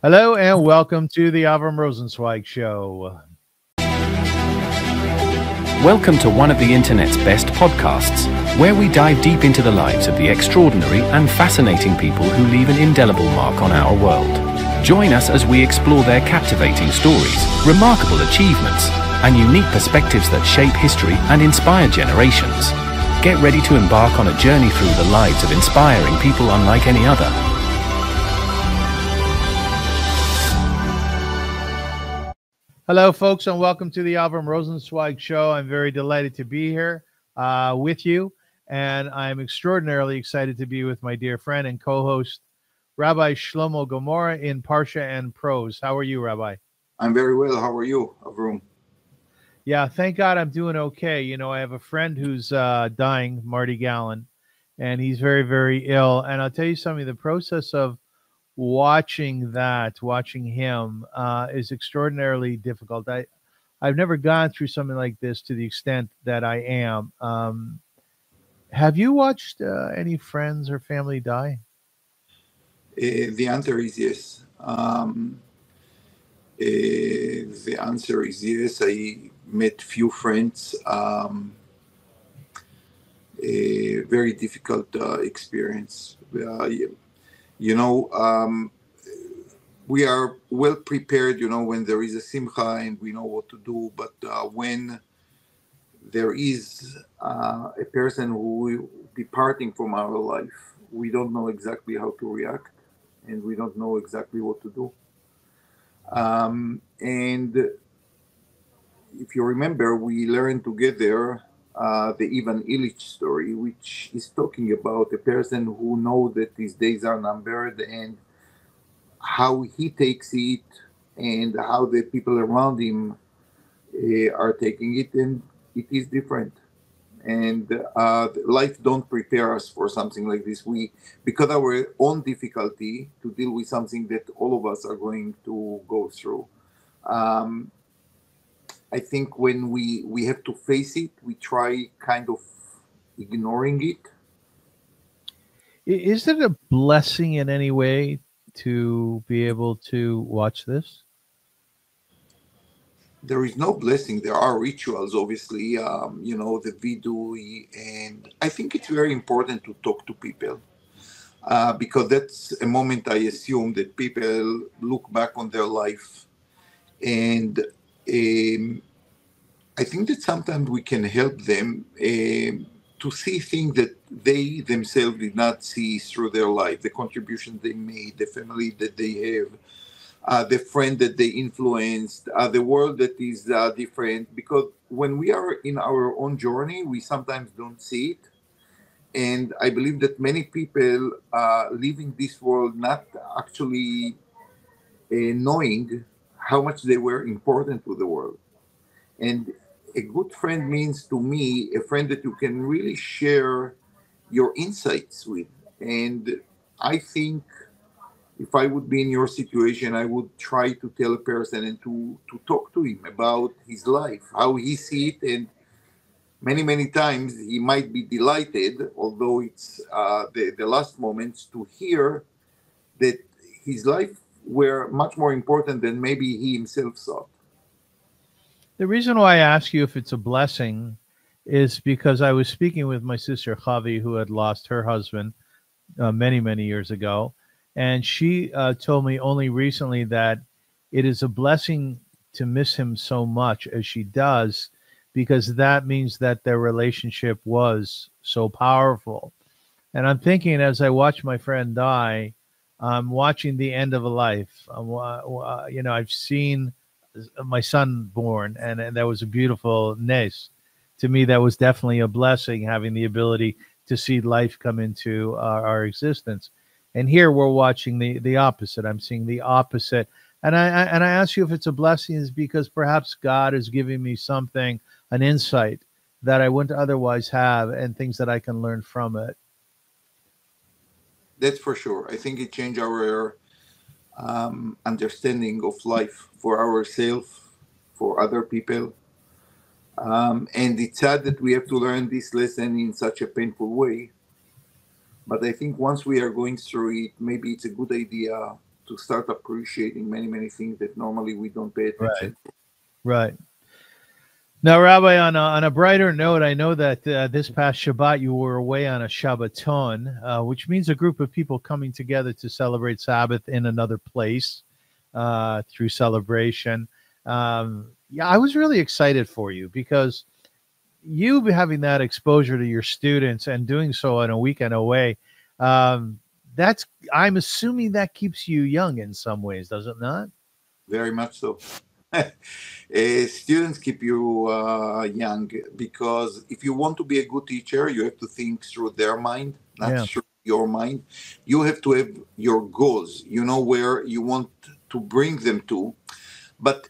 Hello and welcome to the Avrum Rosensweig Show. Welcome to one of the internet's best podcasts, where we dive deep into the lives of the extraordinary and fascinating people who leave an indelible mark on our world. Join us as we explore their captivating stories, remarkable achievements, and unique perspectives that shape history and inspire generations. Get ready to embark on a journey through the lives of inspiring people unlike any other. Hello, folks, and welcome to the Avrum Rosensweig Show. I'm very delighted to be here with you, and I'm extraordinarily excited to be with my dear friend and co-host, Rabbi Shlomo Gomorrah in Parsha and Prose. How are you, Rabbi? I'm very well. How are you, Avrum? Yeah, thank God I'm doing okay. You know, I have a friend who's dying, Marty Gallen, and he's very, very ill. And I'll tell you something, the process of watching him is extraordinarily difficult. I've never gone through something like this to the extent that I am. Have you watched any friends or family die? The answer is yes. The answer is yes. I met few friends. A very difficult experience. We are well prepared, when there is a simcha and we know what to do. But when there is a person who will be departing from our life, we don't know exactly how to react, and we don't know exactly what to do. And if you remember, we learned together the Ivan Illich story, which is talking about a person who knows that his days are numbered and how he takes it and how the people around him are taking it, and it is different. And life don't prepare us for something like this. We, because our own difficulty to deal with something that all of us are going to go through. I think when we have to face it, we try kind of ignoring it. Is it a blessing in any way to be able to watch this? There is no blessing. There are rituals, obviously, the vidui, and I think it's very important to talk to people because that's a moment I assume that people look back on their life, and I think that sometimes we can help them to see things that they themselves did not see through their life, the contributions they made, the family that they have, the friend that they influenced, the world that is different. Because when we are in our own journey, we sometimes don't see it. And I believe that many people leaving this world not actually knowing how much they were important to the world. And a good friend means to me a friend that you can really share your insights with. And I think if I would be in your situation, I would try to tell a person and to talk to him about his life, how he see it. And many times he might be delighted, although it's the last moments, to hear that his life were much more important than maybe he himself thought. The reason why I ask you if it's a blessing is because I was speaking with my sister Chavi, who had lost her husband many years ago. And she told me only recently that it is a blessing to miss him so much as she does, because that means that their relationship was so powerful. And I'm thinking, as I watch my friend die, I'm watching the end of a life. I've seen my son born, and that was a beautiful nes. To me, that was definitely a blessing, having the ability to see life come into our existence. And here we're watching the opposite. I'm seeing the opposite. And I ask you if it's a blessing is because perhaps God is giving me something, an insight that I wouldn't otherwise have, and things that I can learn from it. That's for sure. I think it changed our understanding of life for ourselves, for other people. And it's sad that we have to learn this lesson in such a painful way. But I think once we are going through it, maybe it's a good idea to start appreciating many things that normally we don't pay attention. Right. Now, Rabbi, on a brighter note, I know that this past Shabbat you were away on a Shabbaton, which means a group of people coming together to celebrate Sabbath in another place through celebration. Yeah, I was really excited for you because you having that exposure to your students and doing so on a weekend away, I'm assuming that keeps you young in some ways, does it not? Very much so. Students keep you young, because if you want to be a good teacher, you have to think through their mind, not through your mind. You have to have your goals. You know where you want to bring them to. But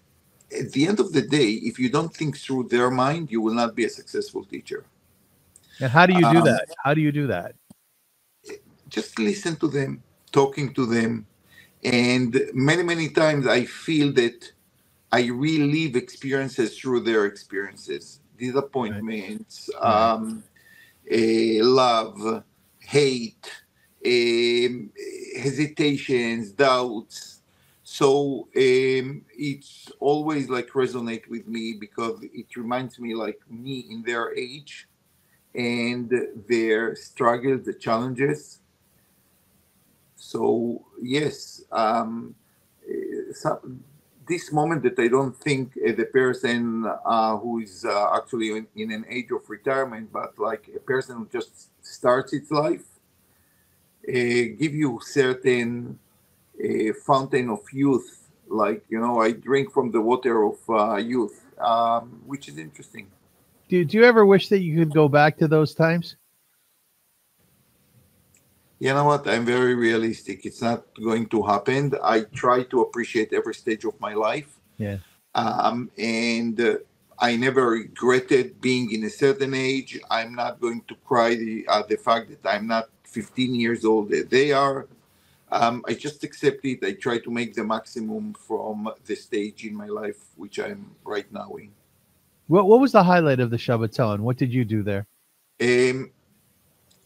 at the end of the day, if you don't think through their mind, you will not be a successful teacher. And how do you do that? How do you do that? Just listen to them, talking to them. And many times I feel that I relive experiences through their experiences, disappointments, love, hate, hesitations, doubts. So it's always like resonate with me, because it reminds me like me in their age and their struggles, the challenges. So yes, this moment that I don't think the person who is actually in an age of retirement, but like a person who just starts its life, give you certain fountain of youth. Like, I drink from the water of youth, which is interesting. Do you ever wish that you could go back to those times? You know what? I'm very realistic. It's not going to happen. I try to appreciate every stage of my life. Yeah. And I never regretted being in a certain age. I'm not going to cry the fact that I'm not 15 years old as they are. I just accept it. I try to make the maximum from the stage in my life, which I'm right now in. What was the highlight of the Shabbaton? What did you do there?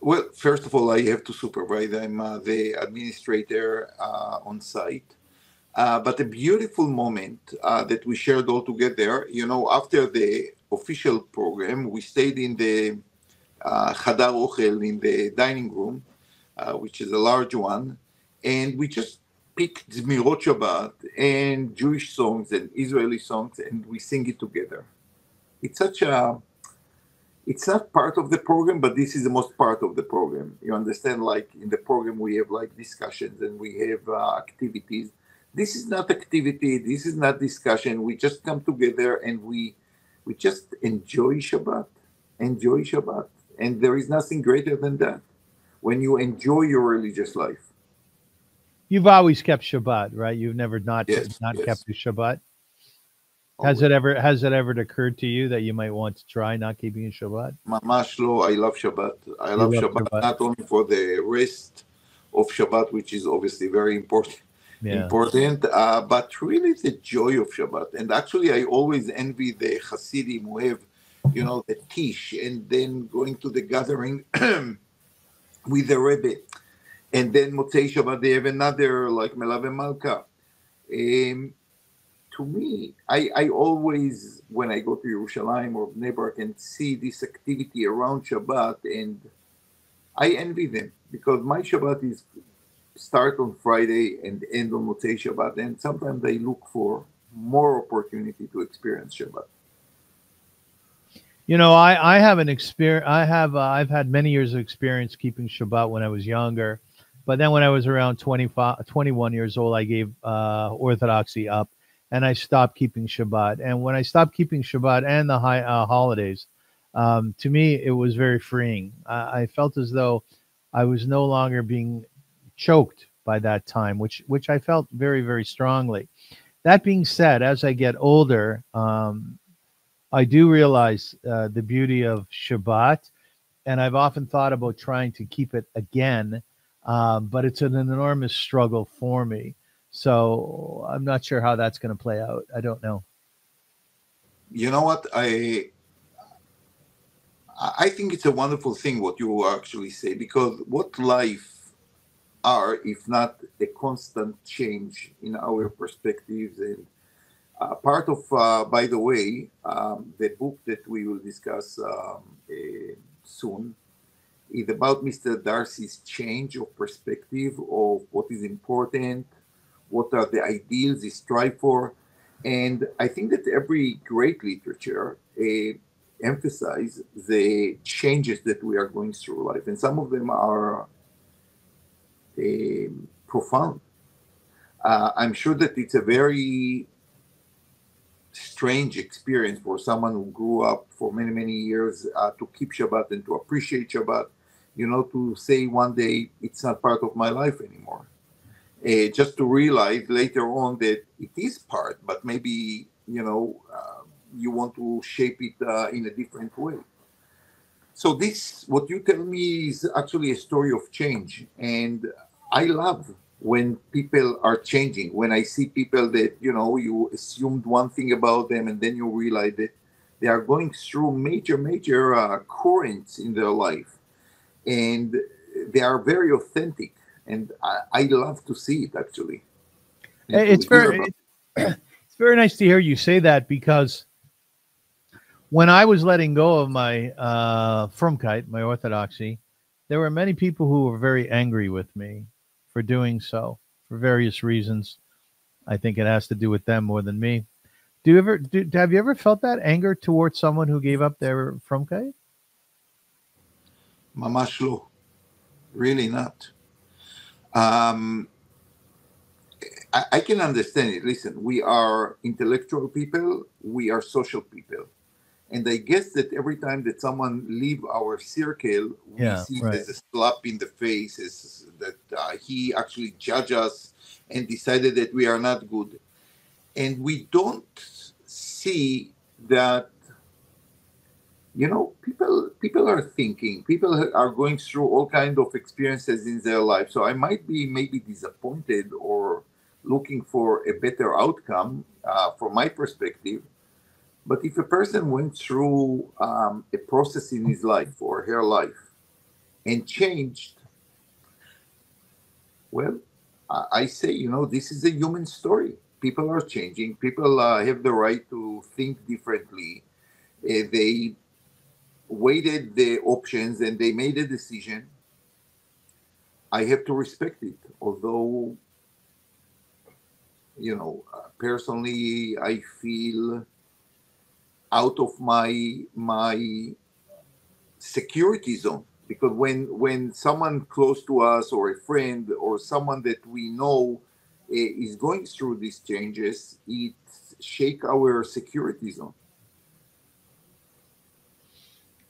Well, first of all, I have to supervise. I'm the administrator on site. But a beautiful moment that we shared all together, after the official program, we stayed in the Chadar Ochel, in the dining room, which is a large one. And we just picked Zmirot Shabbat and Jewish songs and Israeli songs, and we sing it together. It's not part of the program, but this is the most part of the program. You understand, like in the program, we have like discussions and we have activities. This is not activity. This is not discussion. We just come together and we just enjoy Shabbat. Enjoy Shabbat. And there is nothing greater than that when you enjoy your religious life. You've always kept Shabbat, right? You've never not Yes. kept your Shabbat. Always. Has it ever occurred to you that you might want to try not keeping a Shabbat? Mamash lo, I love Shabbat. I love Shabbat not only for the rest of Shabbat, which is obviously very important, but really the joy of Shabbat. And actually, I always envy the Hasidim who have, the Tish, and then going to the gathering with the Rebbe. And then Motzei Shabbat, they have another, like Melave Malka. To me, I always, when I go to Yerushalayim or Bnei Brak and see this activity around Shabbat, and I envy them, because my Shabbat is start on Friday and end on Motzei Shabbat, and sometimes I look for more opportunity to experience Shabbat. I have an experience. I've had many years of experience keeping Shabbat when I was younger, but then when I was around 21 years old, I gave Orthodoxy up. And I stopped keeping Shabbat. And when I stopped keeping Shabbat and the high holidays, to me, it was very freeing. I felt as though I was no longer being choked by that time, which I felt very, very strongly. That being said, as I get older, I do realize the beauty of Shabbat. And I've often thought about trying to keep it again, but it's an enormous struggle for me. So I'm not sure how that's going to play out. I don't know. You know what? I think it's a wonderful thing what you actually say, because what life are, if not a constant change in our perspectives. And part of, by the way, the book that we will discuss soon is about Mr. Darcy's change of perspective of what is important, what are the ideals he strive for. And I think that every great literature emphasize the changes that we are going through life, and some of them are profound. I'm sure that it's a very strange experience for someone who grew up for many, many years to keep Shabbat and to appreciate Shabbat, to say one day it's not part of my life anymore. Just to realize later on that it is part, but maybe, you want to shape it in a different way. So this, what you tell me, is actually a story of change. And I love when people are changing, when I see people that, you assumed one thing about them and then you realize that they are going through major, major currents in their life. And they are very authentic. And I love to see it, actually. It's very nice to hear you say that, because when I was letting go of my frumkeit, my orthodoxy, there were many people who were very angry with me for doing so for various reasons. I think it has to do with them more than me. Have you ever felt that anger towards someone who gave up their frumkeit? Mamash lo. Really not. I can understand it. Listen, we are intellectual people. We are social people. And I guess that every time that someone leave our circle, we see it as a slap in the face, as that he actually judged us and decided that we are not good. And we don't see that, people are thinking, people are going through all kinds of experiences in their life. So I might be maybe disappointed or looking for a better outcome from my perspective. But if a person went through a process in his life or her life and changed, well, I say, this is a human story. People are changing. People have the right to think differently. They weighted the options and they made a decision. I have to respect it. Although, personally, I feel out of my security zone, because when someone close to us or a friend or someone that we know is going through these changes, it shake our security zone.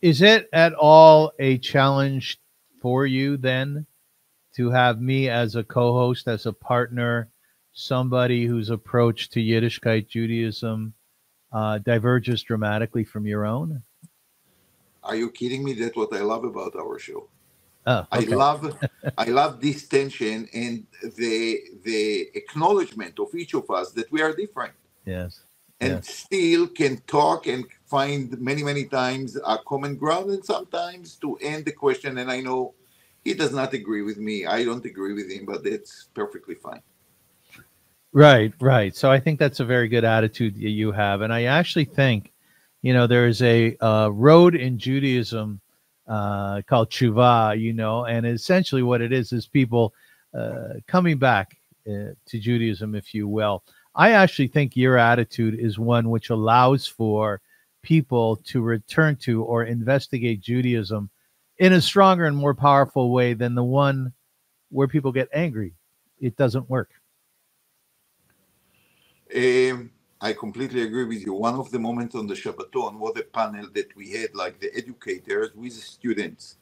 Is it at all a challenge for you then to have me as a co-host, as a partner, somebody whose approach to Yiddishkeit Judaism diverges dramatically from your own? Are you kidding me? That's what I love about our show. Oh, okay. I love this tension and the acknowledgement of each of us that we are different. Yes. And still can talk and find many, many times a common ground, and sometimes to end the question. And I know he does not agree with me. I don't agree with him, but that's perfectly fine. Right. So I think that's a very good attitude that you have. And I actually think, there is a road in Judaism called tshuva, and essentially what it is people coming back to Judaism, if you will. I actually think your attitude is one which allows for people to return to or investigate Judaism in a stronger and more powerful way than the one where people get angry. It doesn't work. I completely agree with you. One of the moments on the Shabbaton was a panel that we had, like the educators with students,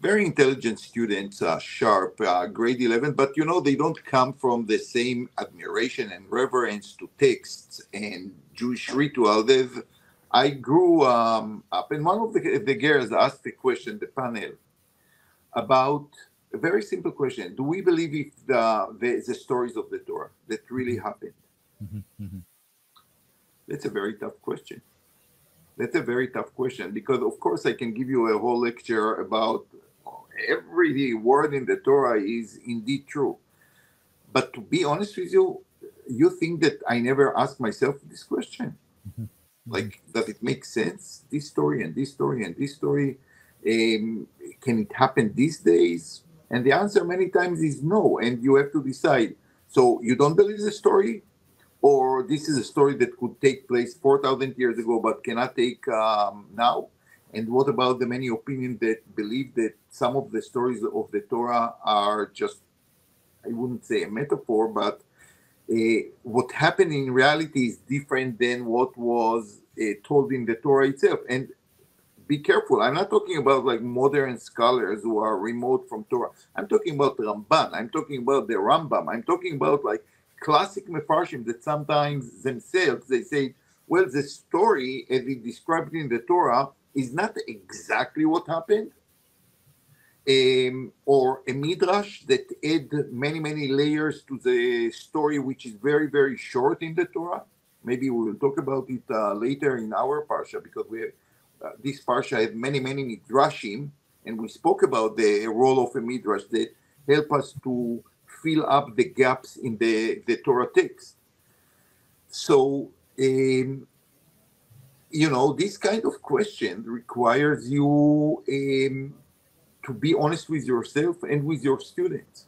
very intelligent students, sharp, grade 11, but they don't come from the same admiration and reverence to texts and Jewish ritual. I grew up, and one of the girls asked the question, the panel, about a very simple question. Do we believe if the stories of the Torah that really happened? Mm-hmm. That's a very tough question. Because, of course, I can give you a whole lecture about every word in the Torah is indeed true. But to be honest with you, you think that I never ask myself this question? Mhm. Like, does it make sense? This story and this story and this story, can it happen these days? And the answer many times is no, and you have to decide. So you don't believe the story, or this is a story that could take place 4,000 years ago but cannot take now? And what about the many opinions that believe that some of the stories of the Torah are just, I wouldn't say a metaphor, but what happened in reality is different than what was told in the Torah itself? And be careful. I'm not talking about like modern scholars who are remote from Torah. I'm talking about Ramban. I'm talking about the Rambam. I'm talking about like classic mefarshim that sometimes themselves they say, well, the story as it described in the Torah is not exactly what happened, or a midrash that add many layers to the story, which is very short in the Torah. Maybe we will talk about it later in our parsha, because we have, this parsha has many midrashim, and we spoke about the role of a midrash that help us to fill up the gaps in the Torah text. So this kind of question requires you to be honest with yourself and with your students,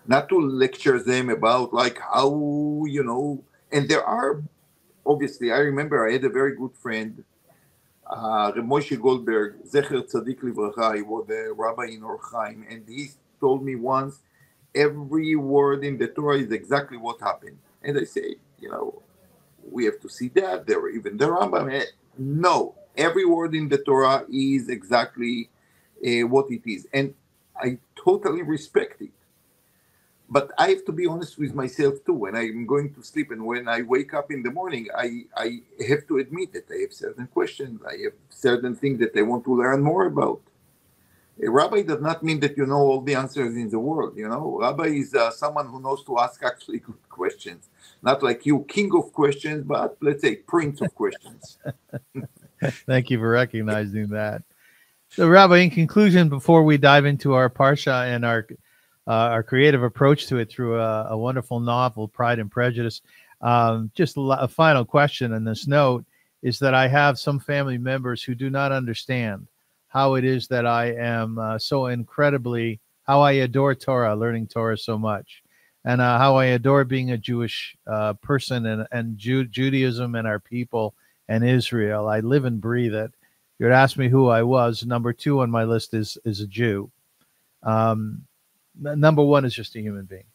not to lecture them about like how, and there are, obviously, I remember I had a very good friend, Moshe Goldberg, Zecher Tzadik Livracha. He was a rabbi in Or Chaim, and he told me once, every word in the Torah is exactly what happened. And I say, we have to see that. There were even the Rambam. No, every word in the Torah is exactly what it is. And I totally respect it. But I have to be honest with myself too. When I'm going to sleep and when I wake up in the morning, I have to admit that I have certain questions. I have certain things that I want to learn more about. A rabbi does not mean that you know all the answers in the world. Rabbi is someone who knows to ask actually good questions. Not like you, king of questions, but let's say prince of questions. Thank you for recognizing that. So, Rabbi, in conclusion, before we dive into our parsha and our creative approach to it through a wonderful novel, Pride and Prejudice, just a final question on this note is that I have some family members who do not understand how it is that I am how I adore Torah, learning Torah so much, and how I adore being a Jewish person and Judaism and our people and Israel. I live and breathe it. You'd ask me who I was. Number 2 on my list is a Jew. Number 1 is just a human being.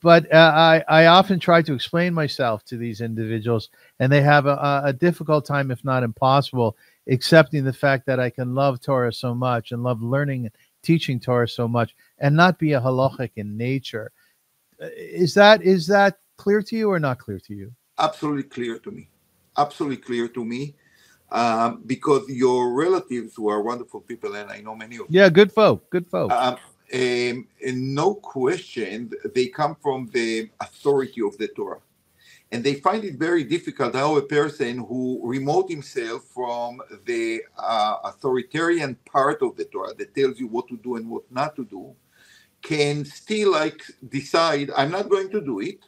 But I often try to explain myself to these individuals, and they have a difficult time, if not impossible, accepting the fact that I can love Torah so much and love learning and teaching Torah so much and not be a halachic in nature. Is that clear to you or not clear to you? Absolutely clear to me. Absolutely clear to me. Because your relatives, who are wonderful people, and I know many of them. Yeah, good folk. And no question, they come from the authority of the Torah. And they find it very difficult how a person who remote himself from the authoritarian part of the Torah that tells you what to do and what not to do can still decide, I'm not going to do it.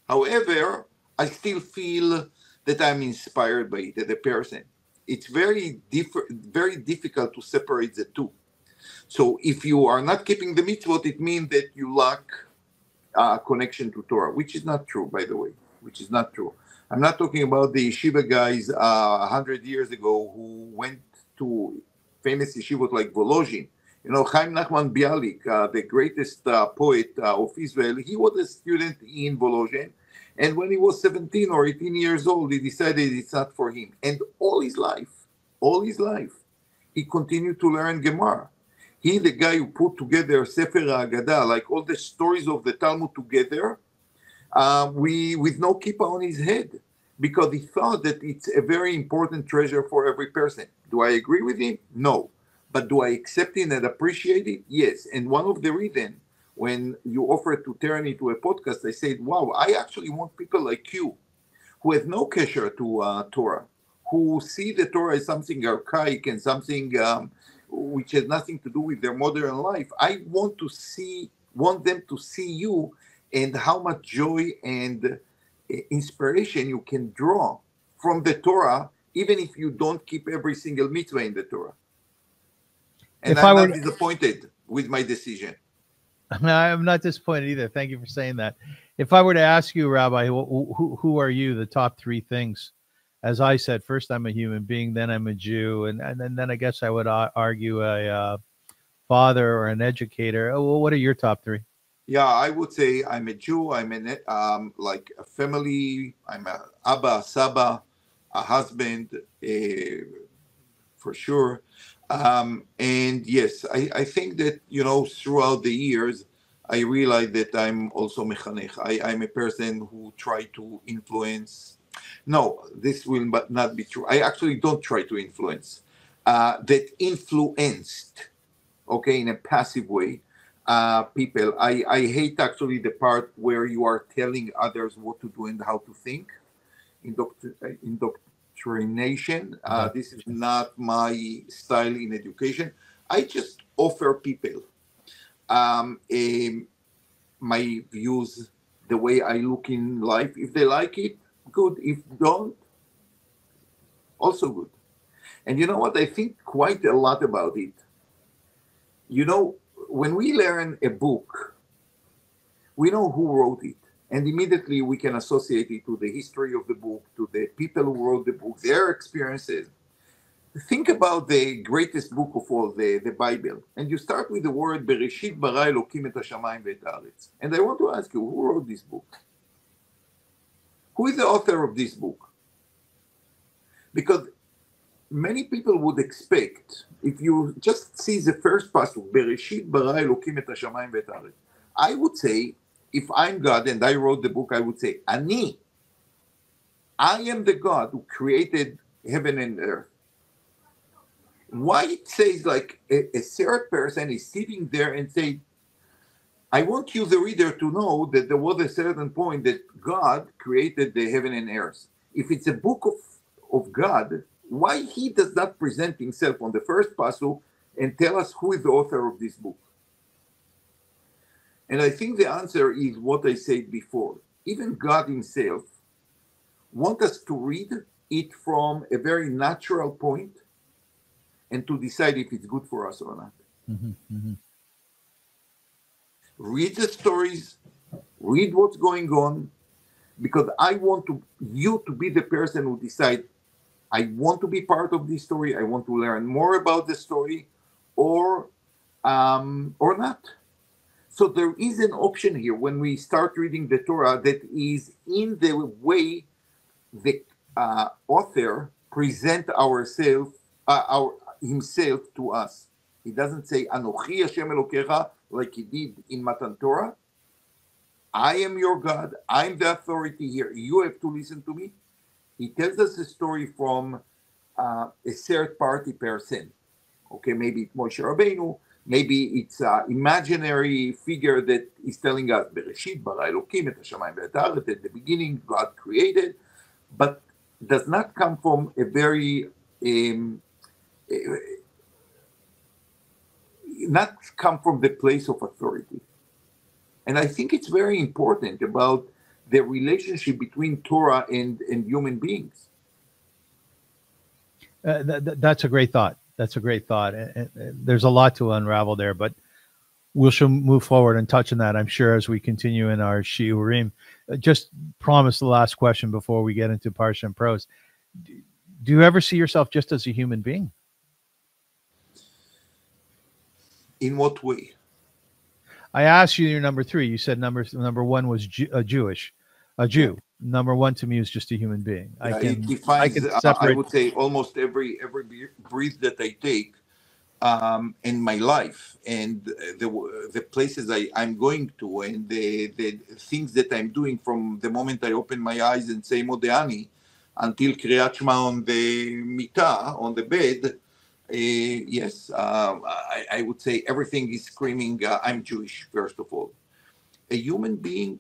However, I still feel that I'm inspired by it as a person. It's very difficult to separate the two. So if you are not keeping the mitzvot, it means that you lack connection to Torah, which is not true, by the way, which is not true. I'm not talking about the yeshiva guys 100 years ago who went to famous yeshivot like Volozhin. Chaim Nachman Bialik, the greatest poet of Israel, he was a student in Volozhin. And when he was 17 or 18 years old, he decided it's not for him. And all his life, he continued to learn Gemara. He, the guy who put together Sefer HaAgada, like all the stories of the Talmud together, with no kippah on his head, because he thought that it's a very important treasure for every person. Do I agree with him? No. But do I accept it and appreciate it? Yes. And one of the reasons, when you offered to turn into a podcast, I said, wow, I actually want people like you who have no kasher to Torah, who see the Torah as something archaic and something which has nothing to do with their modern life. I want them to see you and how much joy and inspiration you can draw from the Torah, even if you don't keep every single mitzvah in the Torah. And I'm not disappointed with my decision. I'm not disappointed either. Thank you for saying that. If I were to ask you, Rabbi, who are you, the top three things? As I said, first I'm a human being, then I'm a Jew, and then I guess I would argue a father or an educator. Well, what are your top three? Yeah, I would say I'm a Jew. I'm like a family. I'm a Abba, Saba, a husband, for sure. And yes, I think that, throughout the years, I realized that I'm also mechanech. I'm a person who try to influence. No, this will not be true. I actually don't try to influence. That influenced, okay, in a passive way, people. I hate actually the part where you are telling others what to do and how to think. Indoctrination. This is not my style in education. I just offer people my views, the way I look in life. If they like it, good. If don't, also good. And you know what? I think quite a lot about it. When we learn a book, we know who wrote it. And immediately we can associate it to the history of the book, to the people who wrote the book, their experiences. Think about the greatest book of all, the Bible. And you start with the word, Bereshit bara Elokim et hashamayim ve'et haaretz. And I want to ask you, who wrote this book? Who is the author of this book? Because many people would expect, if you just see the first pasuk, Bereshit bara Elokim et hashamayim ve'et haaretz, I would say, if I'm God and I wrote the book, I would say, I am the God who created heaven and earth. Why it says like a third person is sitting there and say, I want you, the reader, to know that there was a certain point that God created the heaven and earth. If it's a book of God, why he does not present himself on the first pasuk and tell us who is the author of this book? And I think the answer is what I said before. Even God himself wants us to read it from a very natural point and to decide if it's good for us or not. Mm-hmm, mm-hmm. Read the stories, read what's going on, because I want you to be the person who decide, I want to be part of this story, I want to learn more about the story, or not. So there is an option here when we start reading the Torah that is in the way the author present himself to us. He doesn't say Anochi Hashem Elokecha like he did in Matan Torah. I am your God. I'm the authority here. You have to listen to me. He tells us a story from a third party person. Okay, maybe it's Moshe Rabbeinu. Maybe it's an imaginary figure that is telling us, Bereshit bara Elokim et hashamayim ve'et haaretz, at the beginning God created, but does not come from a very, not come from the place of authority. And I think it's very important about the relationship between Torah and human beings. That's a great thought. That's a great thought. And there's a lot to unravel there, but we'll move forward and touch on that, I'm sure, as we continue in our Shiurim. Just promise the last question before we get into Parsha and Prose. Do you ever see yourself just as a human being? In what way? I asked you your number three. You said number one was a Jew. Yeah. Number one to me is just a human being. It defines, I would say, almost every breath that I take in my life, and the places I'm going to, and the things that I'm doing from the moment I open my eyes and say Modéani until Kriyat Shema on the mita, on the bed. Yes, I would say everything is screaming, I'm Jewish, first of all. A human being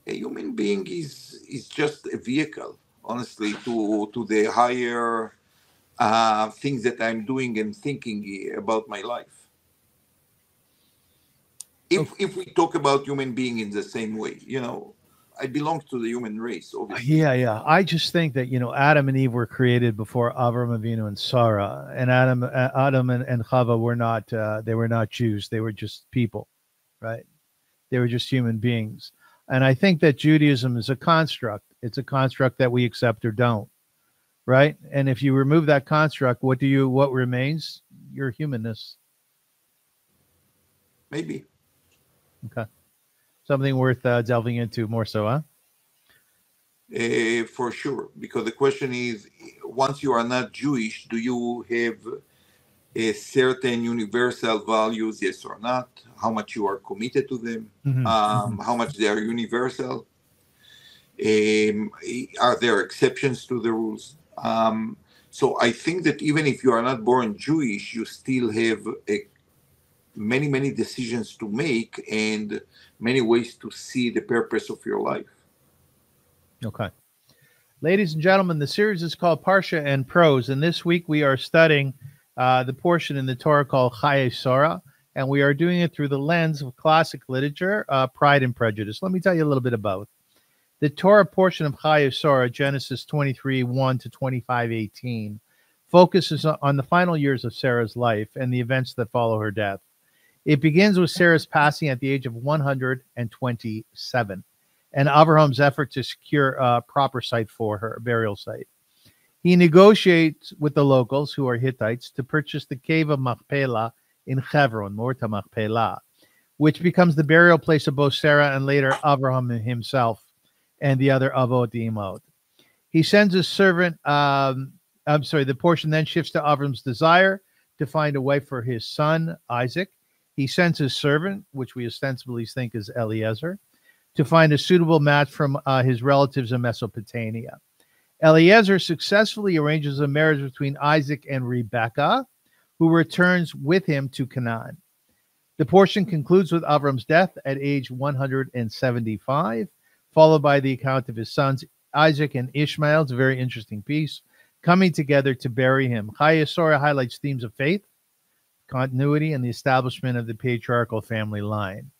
is just a vehicle. honestly, to the higher things that I'm doing and thinking about my life. If we talk about human being in the same way, I belong to the human race, obviously. Yeah. I just think that Adam and Eve were created before Avram Avinu and Sarah, and Adam and Chava were not. They were not Jews. They were just people, right? They were just human beings. And I think that Judaism is a construct. It's a construct that we accept or don't, right? And if you remove that construct, what remains? Your humanness. Maybe. Okay. Something worth delving into more so, huh? For sure. Because the question is, once you are not Jewish, do you have a certain universal values, yes or not? How much you are committed to them? How much they are universal? Are there exceptions to the rules? So I think that even if you are not born Jewish, you still have many, many decisions to make and many ways to see the purpose of your life. Okay. Ladies and gentlemen, the series is called Parsha and Prose, and this week we are studying the portion in the Torah called Chayei Sarah, and we are doing it through the lens of classic literature, Pride and Prejudice. Let me tell you a little bit about it. The Torah portion of Chayei Sarah, Genesis 23:1 to 25:18, focuses on the final years of Sarah's life and the events that follow her death. It begins with Sarah's passing at the age of 127. And Avram's effort to secure a proper site for her, a burial site. He negotiates with the locals, who are Hittites, to purchase the cave of Machpelah in Hebron, Morta Machpelah, which becomes the burial place of both Sarah and later Avram himself and the other Avot Imot. He sends his servant, the portion then shifts to Avram's desire to find a wife for his son, Isaac. He sends his servant, which we ostensibly think is Eliezer, to find a suitable match from his relatives in Mesopotamia. Eliezer successfully arranges a marriage between Isaac and Rebekah, who returns with him to Canaan. The portion concludes with Avram's death at age 175, followed by the account of his sons Isaac and Ishmael. It's a very interesting piece, coming together to bury him. Chayei Sarah highlights themes of faith, continuity, and the establishment of the patriarchal family line.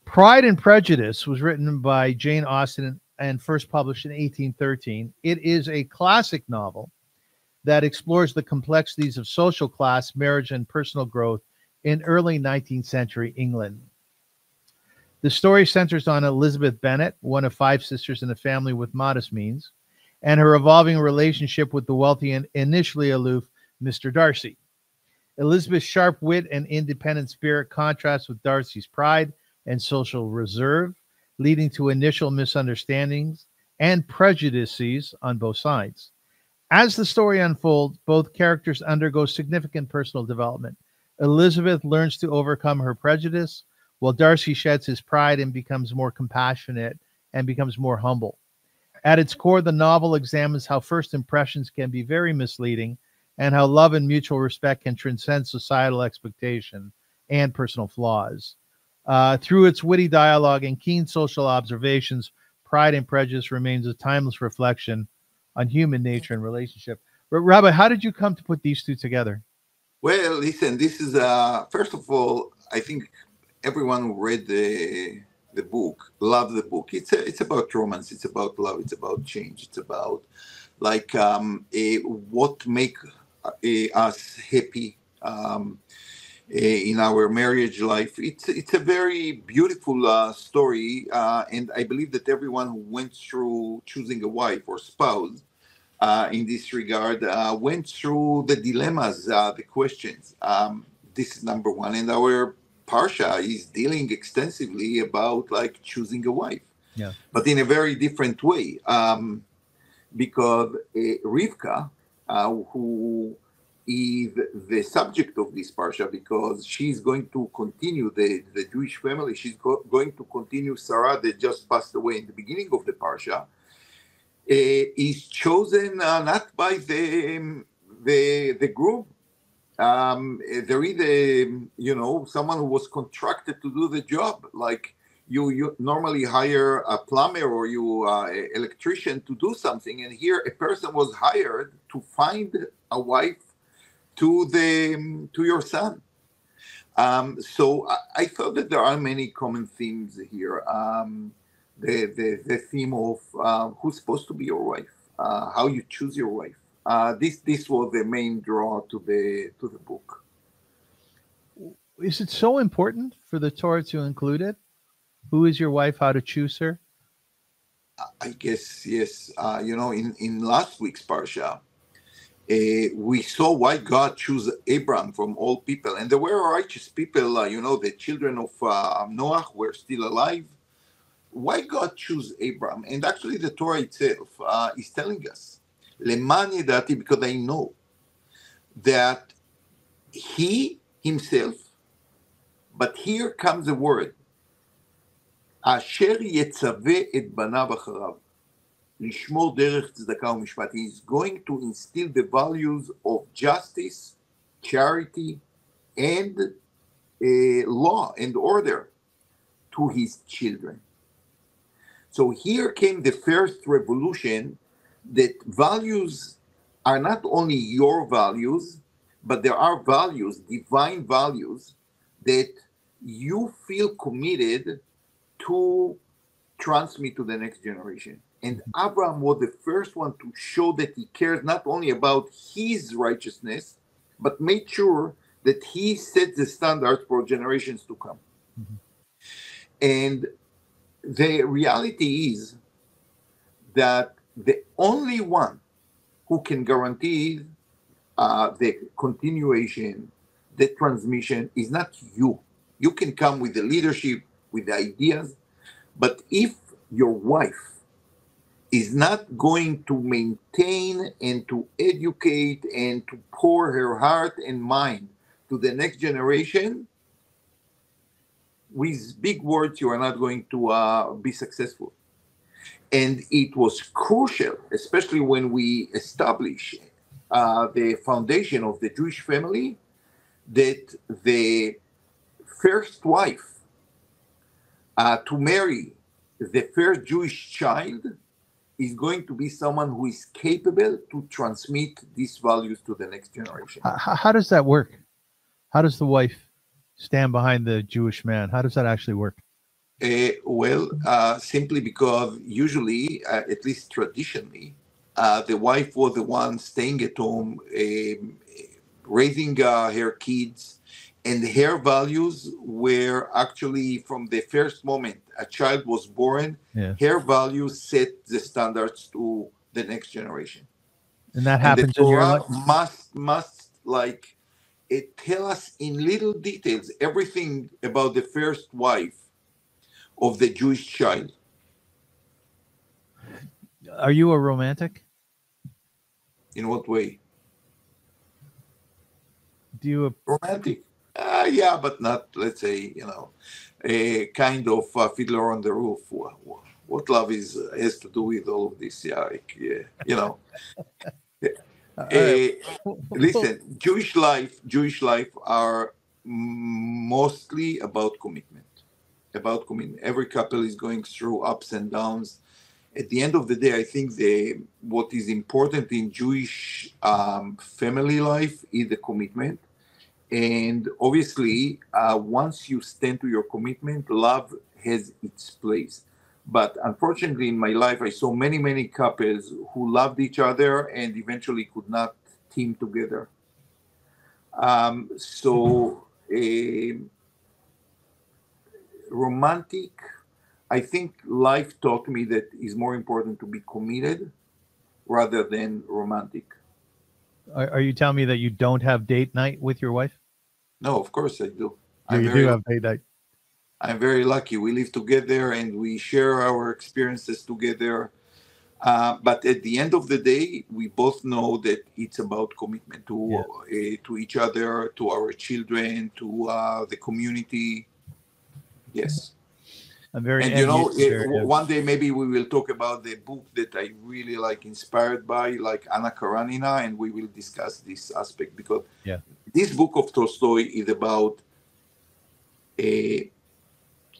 Pride and Prejudice was written by Jane Austen and first published in 1813. It is a classic novel that explores the complexities of social class, marriage, and personal growth in early 19th century England. The story centers on Elizabeth Bennet, one of 5 sisters in a family with modest means, and her evolving relationship with the wealthy and initially aloof Mr. Darcy. Elizabeth's sharp wit and independent spirit contrasts with Darcy's pride and social reserve, leading to initial misunderstandings and prejudices on both sides. As the story unfolds, both characters undergo significant personal development. Elizabeth learns to overcome her prejudice, while Darcy sheds his pride and becomes more compassionate and becomes more humble. At its core, the novel examines how first impressions can be very misleading and how love and mutual respect can transcend societal expectation and personal flaws. Through its witty dialogue and keen social observations, Pride and Prejudice remains a timeless reflection on human nature and relationship. Rabbi, how did you come to put these two together? Well, listen, this is, first of all, I think everyone who read the book loved the book. It's about romance, it's about love, it's about change, it's about what make us happy in our marriage life. It's a very beautiful story, and I believe that everyone who went through choosing a wife or spouse in this regard went through the dilemmas, the questions. This is number one, and our Parsha is dealing extensively about choosing a wife, but in a very different way, because Rivka, who is the subject of this Parsha, because she's going to continue the Jewish family. She's going to continue Sarah that just passed away in the beginning of the Parsha. Is chosen not by the group. There is someone who was contracted to do the job. you normally hire a plumber or electrician to do something, and here a person was hired to find a wife to your son. So I thought that there are many common themes here. The theme of who's supposed to be your wife, how you choose your wife. This was the main draw to the book. Is it so important for the Torah to include it? Who is your wife? How to choose her? I guess yes. In last week's parsha, we saw why God chose Abram from all people, and there were righteous people. The children of Noah were still alive. Why God chose Abram? And actually, the Torah itself is telling us, "Leman yedati," because I know that he himself. But here comes the word, "Asher yetzaveh et banav acharav." לשמור דרך צדקה ומשפט. He's going to instill the values of justice, charity, and law and order to his children. So here came the first revolution, that values are not only your values, but there are values, divine values, that you feel committed to transmit to the next generation. And Abraham was the first one to show that he cares not only about his righteousness, but made sure that he sets the standards for generations to come. Mm-hmm. And the reality is that the only one who can guarantee the continuation, the transmission, is not you. You can come with the leadership, with the ideas, but if your wife is not going to maintain and to educate and to pour her heart and mind to the next generation, with big words, you are not going to be successful. And it was crucial, especially when we establish the foundation of the Jewish family, that the first wife to marry the first Jewish child is going to be someone who is capable to transmit these values to the next generation. How does that work? How does the wife stand behind the Jewish man? How does that actually work? Simply because usually, at least traditionally, the wife was the one staying at home, raising her kids, and her values were actually from the first moment a child was born, her values set the standards to the next generation. And that happens in your life? Must tell us in little details everything about the first wife of the Jewish child. Are you a romantic? In what way? Do you romantic? Yeah, but not, let's say, a kind of Fiddler on the Roof. What love has to do with all of this? Listen, Jewish life are mostly about commitment. Every couple is going through ups and downs. At the end of the day, I think what is important in Jewish family life is the commitment. And obviously, once you stand to your commitment, love has its place. But unfortunately, in my life, I saw many, many couples who loved each other and eventually could not team together. Romantic, I think life taught me that it's more important to be committed rather than romantic. Are you telling me that you don't have date night with your wife? No, of course I do. You do have date night. I'm very lucky. We live together and we share our experiences together. But at the end of the day, we both know that it's about commitment to each other, to our children, to the community. Yes. I'm very one day maybe we will talk about the book that I really inspired by, like Anna Karenina, and we will discuss this aspect, because this book of Tolstoy is about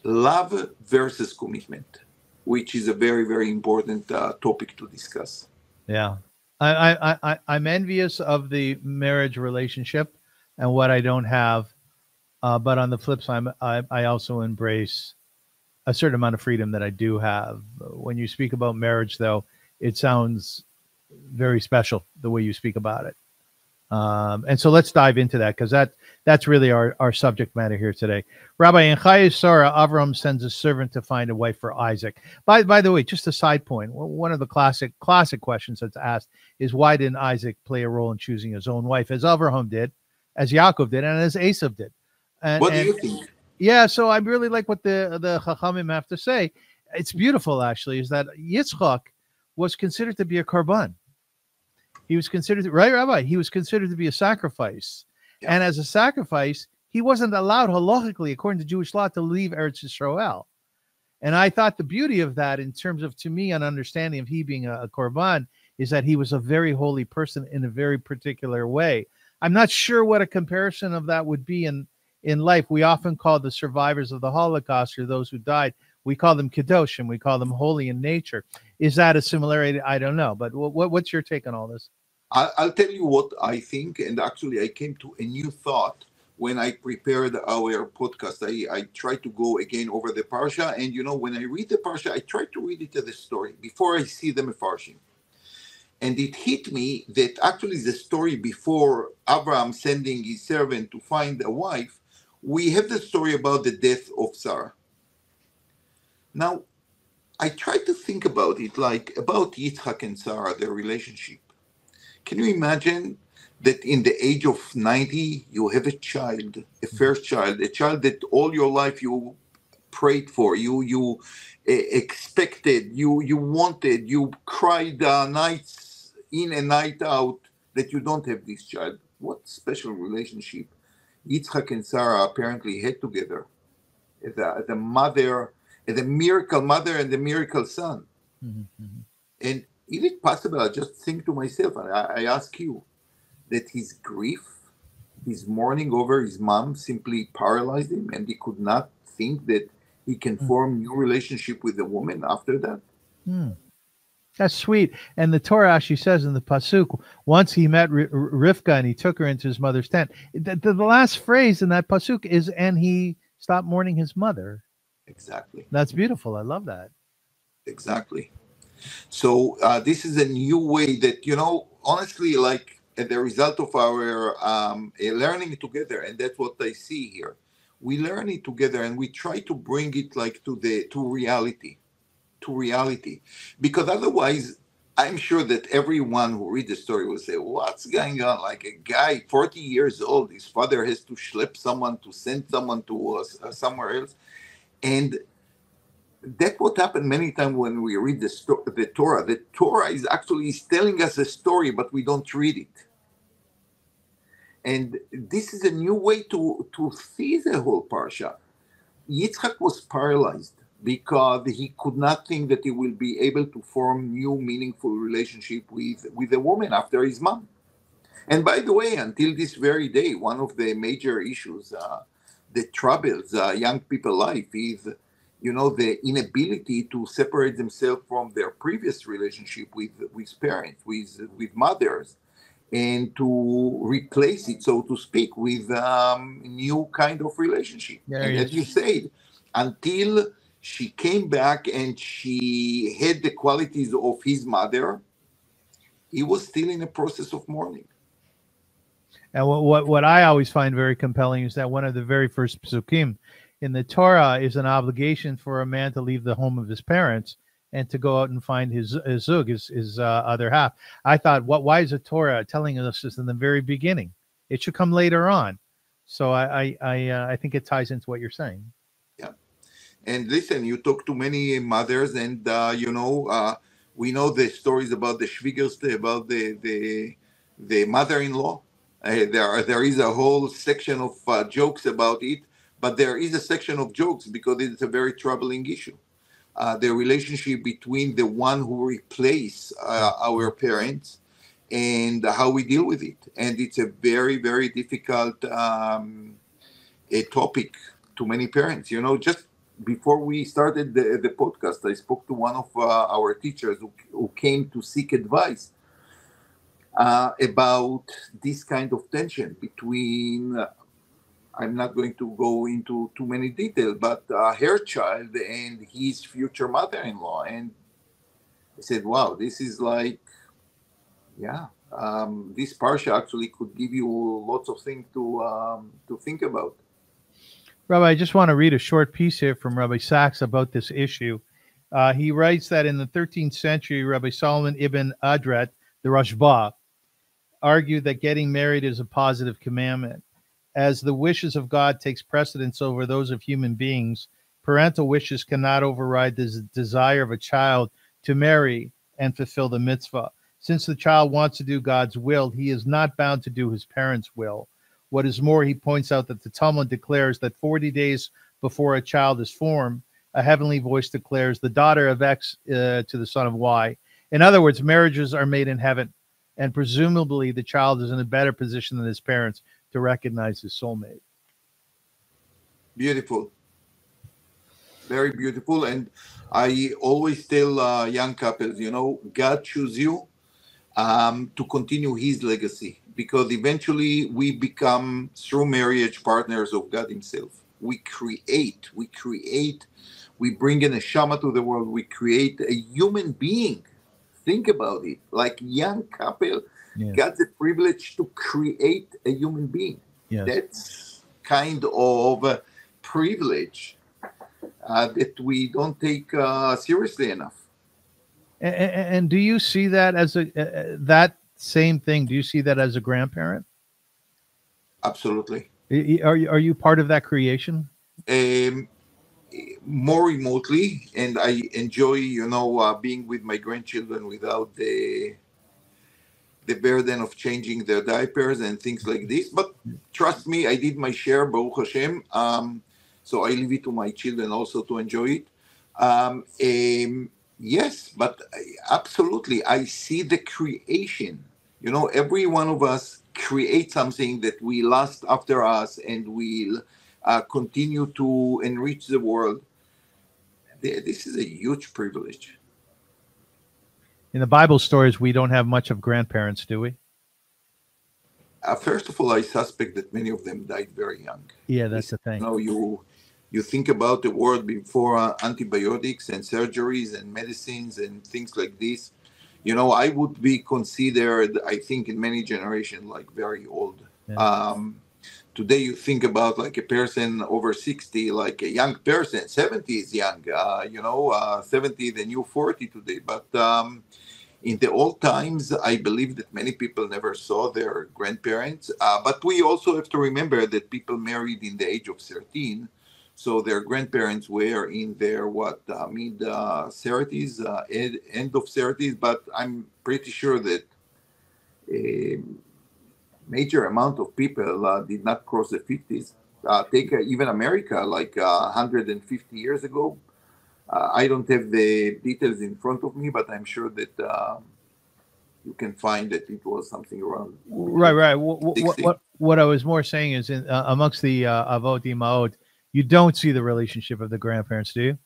love versus commitment, which is a very, very important topic to discuss. Yeah. I'm envious of the marriage relationship and what I don't have. But on the flip side, I also embrace a certain amount of freedom that I do have. When you speak about marriage, though, it sounds very special the way you speak about it. And so let's dive into that, because that's really our subject matter here today. Rabbi, in Chayei Sarah, Avrum sends a servant to find a wife for Isaac. By the way, just a side point, one of the classic questions that's asked is, why didn't Isaac play a role in choosing his own wife, as Avraham did, as Yaakov did, and as Esav did? What do you think? Yeah, so I really like what the Chachamim have to say. It's beautiful, actually, is that Yitzchak was considered to be a korban. He was considered, right, Rabbi? He was considered to be a sacrifice. Yeah. And as a sacrifice, he wasn't allowed halachically, according to Jewish law, to leave Eretz Yisrael. And I thought the beauty of that, in terms of, to me, an understanding of he being a korban, is that he was a very holy person in a very particular way. I'm not sure what a comparison of that would be in life. We often call the survivors of the Holocaust, or those who died, we call them kadoshim. We call them holy in nature. Is that a similarity? I don't know. But what's your take on all this? I'll tell you what I think. And actually, I came to a new thought when I prepared our podcast. I tried to go again over the Parsha. And, when I read the Parsha, I try to read it as a story before I see the Mefarshim. And it hit me that actually the story before Abraham sending his servant to find a wife, we have the story about the death of Sarah. Now, I tried to think about it, like about Yitzchak and Sarah, their relationship. Can you imagine that in the age of 90, you have a child, a first child, a child that all your life you prayed for, you expected, you wanted, you cried nights in and night out that you don't have this child? What special relationship Yitzchak and Sarah apparently had together as a mother, as a miracle mother and a miracle son. Mm-hmm. And is it possible, I just think to myself, and I ask you, that his grief, his mourning over his mom simply paralyzed him, and he could not think that he can form new relationship with a woman after that? That's sweet. And the Torah actually says in the Pasuk, once he met Rivka and he took her into his mother's tent. The last phrase in that Pasuk is, and he stopped mourning his mother. Exactly. That's beautiful. I love that. Exactly. So this is a new way that, honestly, like the result of our learning together, and that's what I see here. We learn it together and we try to bring it like to reality. To reality, because otherwise I'm sure that everyone who read the story will say, what's going on? Like a guy 40 years old, his father has to schlep someone, to send someone to somewhere else. And that's what happened many times when we read the Torah. The Torah is actually telling us a story, but we don't read it. And this is a new way to see the whole Parsha. Yitzchak was paralyzed because he could not think that he will be able to form new meaningful relationship with a woman after his mom. And by the way, until this very day, one of the major issues that troubles young people's life is, the inability to separate themselves from their previous relationship with parents, with mothers, and to replace it, so to speak, with new kind of relationship. And as you said, until she came back and she had the qualities of his mother, he was still in a process of mourning. And what I always find very compelling is that one of the very first psukim in the Torah is an obligation for a man to leave the home of his parents and to go out and find his zug, his other half. I thought, why is the Torah telling us this in the very beginning? It should come later on. So I think it ties into what you're saying. Yeah. And listen, you talk to many mothers, and we know the stories about the Schwiegers, about the mother-in-law. There is a whole section of jokes about it, but there is a section of jokes because it's a very troubling issue. The relationship between the one who replaced our parents and how we deal with it. And it's a very, very difficult a topic to many parents. Just before we started the podcast, I spoke to one of our teachers who came to seek advice about this kind of tension between, I'm not going to go into too many details, but her child and his future mother-in-law. And I said, wow, this is like, yeah, this parsha actually could give you lots of things to think about. Rabbi, I just want to read a short piece here from Rabbi Sachs about this issue. He writes that in the 13th century, Rabbi Solomon ibn Adret, the Rashba, argued that getting married is a positive commandment. As the wishes of God takes precedence over those of human beings, parental wishes cannot override the desire of a child to marry and fulfill the mitzvah. Since the child wants to do God's will, he is not bound to do his parents' will. What is more, he points out that the Talmud declares that 40 days before a child is formed, a heavenly voice declares the daughter of X to the son of Y. In other words, marriages are made in heaven, and presumably the child is in a better position than his parents to recognize his soulmate. Beautiful. Very beautiful. And I always tell young couples, God choose you to continue his legacy, because eventually we become, through marriage, partners of God himself. We bring a neshama to the world. We create a human being. Think about it. Like young couple got the privilege to create a human being. Yes. That's kind of privilege that we don't take seriously enough. And do you see that as that same thing? Do you see that as a grandparent? Absolutely. Are you part of that creation? More remotely, and I enjoy, being with my grandchildren without the burden of changing their diapers and things like this. But trust me, I did my share, Baruch Hashem. So I leave it to my children also to enjoy it. Yes, but absolutely, I see the creation. Every one of us create something that will last after us and will continue to enrich the world. This is a huge privilege. In the Bible stories, we don't have much of grandparents, do we? First of all, I suspect that many of them died very young. Yeah, that's the thing. You think about the world before antibiotics and surgeries and medicines and things like this. I would be considered, I think, in many generations, like very old. Yeah. Today, you think about like a person over 60, like a young person. 70 is young. 70, the new 40 today. But in the old times, I believe that many people never saw their grandparents. But we also have to remember that people married in the age of 13. So their grandparents were in their, mid 30s, end of 30s. But I'm pretty sure that a major amount of people did not cross the 50s. Take even America, like 150 years ago. I don't have the details in front of me, but I'm sure that you can find that it was something around. Right. What I was more saying is, amongst the Avot Imaot, you don't see the relationship of the grandparents, do you?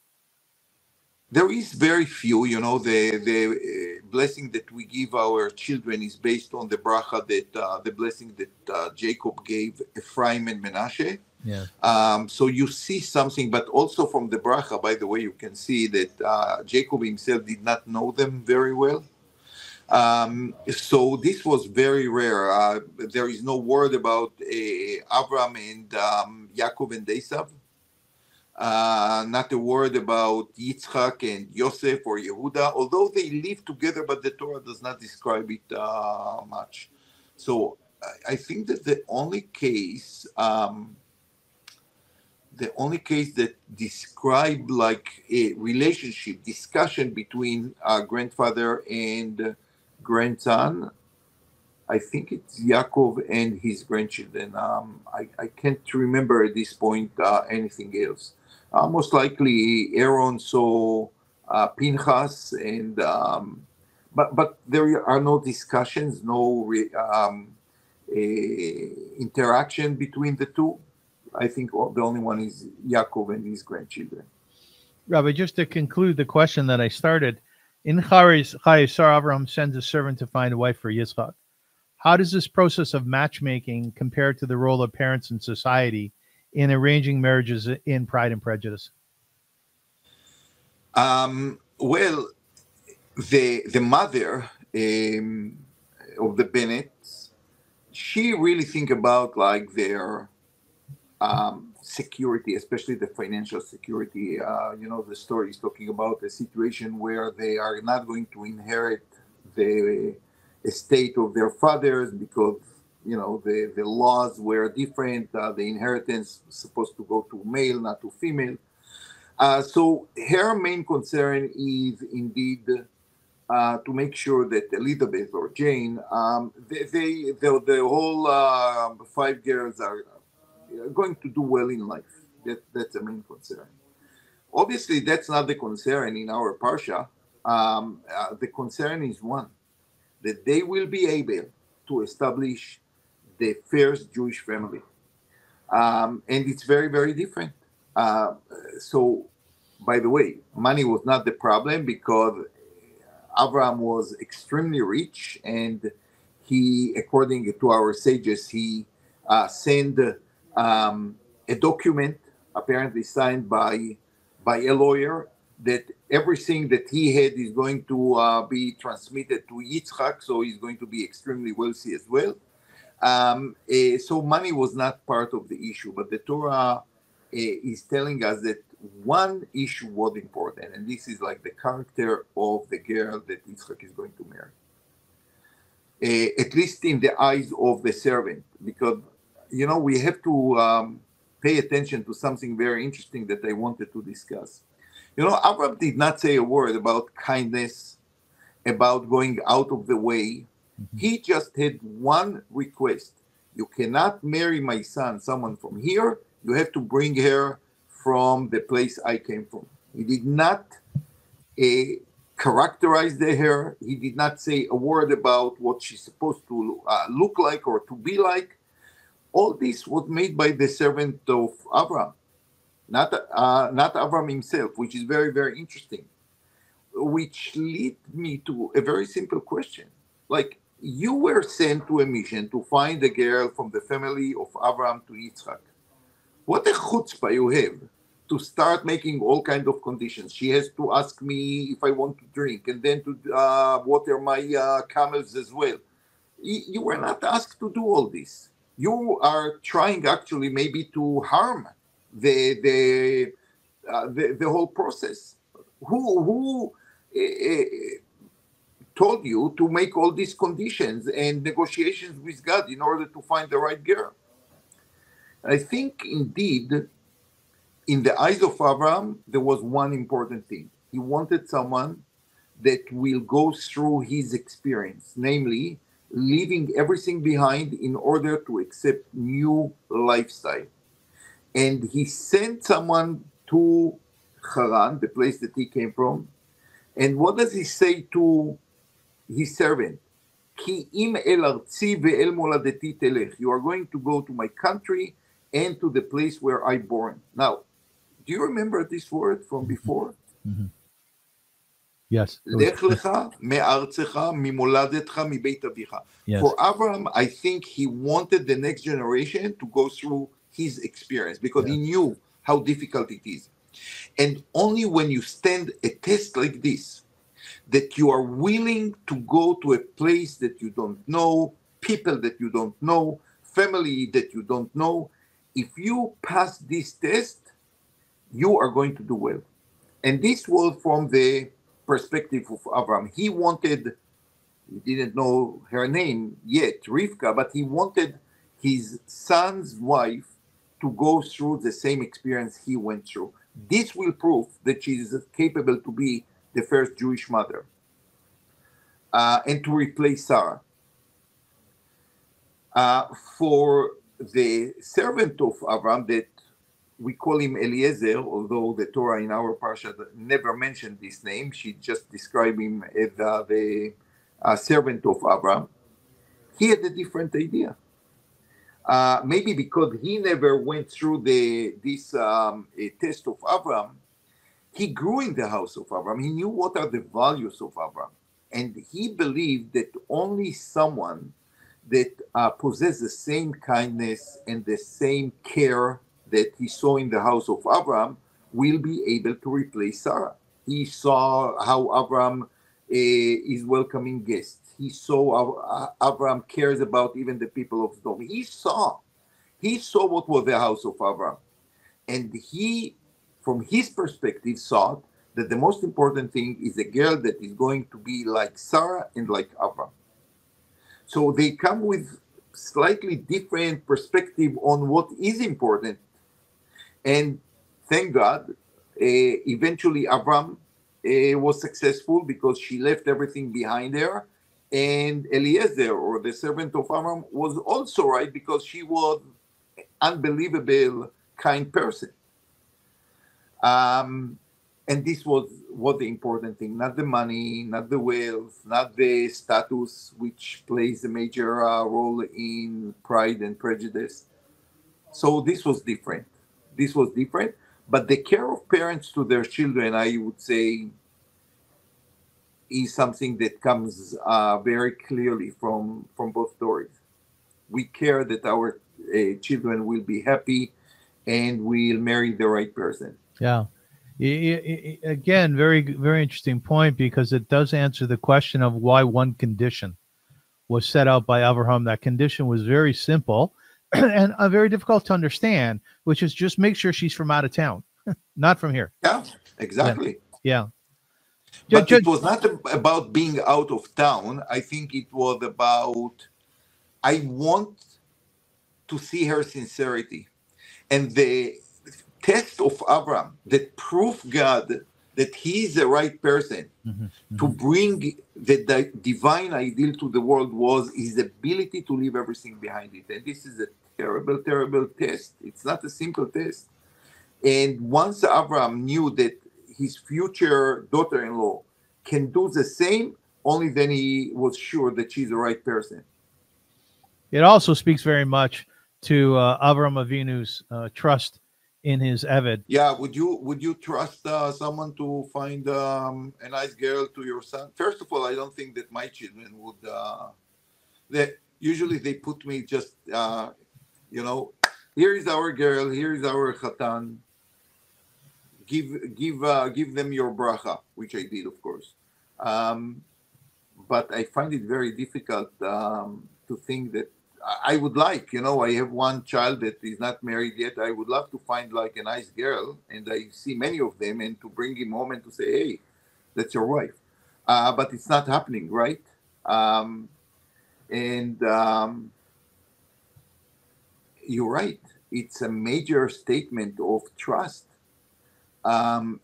There is very few. The blessing that we give our children is based on the bracha that the blessing that Jacob gave Ephraim and Menashe. Yeah. So you see something, but also from the bracha, by the way, you can see that Jacob himself did not know them very well. So this was very rare. There is no word about Avram and Yaakov and Esav. Not a word about Yitzchak and Yosef or Yehuda, although they live together, but the Torah does not describe it much. So I think that the only case that describe like a relationship, discussion between grandfather and grandson, I think it's Yaakov and his grandchildren. I can't remember at this point anything else. Most likely Aaron saw Pinchas, and but there are no discussions, no interaction between the two. I think the only one is Yaakov and his grandchildren. Rabbi, just to conclude the question that I started, in Chayei Sarah, Avram sends a servant to find a wife for Yitzchak. How does this process of matchmaking compare to the role of parents in society in arranging marriages in Pride and Prejudice? Well, the mother of the Bennets, she really think about like their security, especially the financial security. The story is talking about a situation where they are not going to inherit the estate of their fathers because the laws were different. The inheritance was supposed to go to male, not to female. So her main concern is indeed to make sure that Elizabeth or Jane, the whole 5 girls are going to do well in life. That's the main concern. Obviously, that's not the concern in our Parsha. The concern is one, that they will be able to establish the first Jewish family. And it's very, very different. So, by the way, money was not the problem because Avram was extremely rich, and he, according to our sages, he sent a document, apparently signed by a lawyer, that everything that he had is going to be transmitted to Yitzchak, so he's going to be extremely wealthy as well. So money was not part of the issue, but the Torah is telling us that one issue was important, and this is like the character of the girl that Yitzchak is going to marry. At least in the eyes of the servant, because we have to pay attention to something very interesting that I wanted to discuss. Avram did not say a word about kindness, about going out of the way. Mm-hmm. He just had one request. You cannot marry my son, someone from here. You have to bring her from the place I came from. He did not characterize the hair. He did not say a word about what she's supposed to look like or to be like. All this was made by the servant of Avram, not Avram himself, which is very, very interesting. Which lead me to a very simple question. Like, you were sent to a mission to find a girl from the family of Avram to Yitzchak. What a chutzpah you have to start making all kinds of conditions. She has to ask me if I want to drink, and then to water my camels as well. You were not asked to do all this. You are trying actually maybe to harm the whole process. Who told you to make all these conditions and negotiations with God in order to find the right girl? I think indeed, in the eyes of Avram, there was one important thing. He wanted someone that will go through his experience, namely leaving everything behind in order to accept new lifestyle. And he sent someone to Haran, the place that he came from. And what does he say to his servant? Ki im el artzi ve'el moladeti telech. You are going to go to my country and to the place where I born. Now, do you remember this word from before? Mm-hmm. Yes. Lech lecha me'artzecha mimoladetcha mibeit avicha. For Avram, I think he wanted the next generation to go through his experience because he knew how difficult it is. And only when you stand a test like this, that you are willing to go to a place that you don't know, people that you don't know, family that you don't know, if you pass this test, you are going to do well. And this was from the perspective of Avram. He didn't know her name yet, Rivka, but he wanted his son's wife to go through the same experience he went through. This will prove that she is capable to be the first Jewish mother and to replace Sarah. For the servant of Avram, that we call him Eliezer, although the Torah in our Parsha never mentioned this name, she just described him as the servant of Avram. He had a different idea. Maybe because he never went through this test of Avram, he grew in the house of Avram. He knew what are the values of Avram. And he believed that only someone that possessed the same kindness and the same care that he saw in the house of Avram will be able to replace Sarah. He saw how Avram is welcoming guests. He saw Avram cares about even the people of Sodom. He saw what was the house of Avram. And he, from his perspective, thought that the most important thing is a girl that is going to be like Sarah and like Avram. So they come with slightly different perspective on what is important. And thank God, eventually Avram was successful because she left everything behind her. And Eliezer, or the servant of Avram, was also right because she was unbelievable kind person. And this was the important thing, not the money, not the wealth, not the status, which plays a major role in Pride and Prejudice. So this was different. But the care of parents to their children, I would say, is something that comes very clearly from both stories. We care that our children will be happy and will marry the right person. Yeah. Again, very, very interesting point, because it does answer the question of why one condition was set out by Avraham. That condition was very simple and very difficult to understand, which is just make sure she's from out of town, not from here. Yeah, exactly. Yeah. But it was not about being out of town. I think it was about, I want to see her sincerity. And the test of Avram that proved God that he is the right person to bring the divine ideal to the world was his ability to leave everything behind it. And this is a terrible, terrible test. It's not a simple test. And once Avram knew that his future daughter-in-law can do the same, only then he was sure that she's the right person. It also speaks very much to Avram Avinu's trust in his Eved. Yeah, would you trust someone to find a nice girl to your son? First of all, I don't think that my children would. Usually they put me just, here is our girl, here is our chatan. Give them your bracha, which I did, of course. But I find it very difficult to think that I would like, I have one child that is not married yet. I would love to find like a nice girl, and I see many of them, and to bring him home and to say, hey, that's your wife. But it's not happening, right? You're right. It's a major statement of trust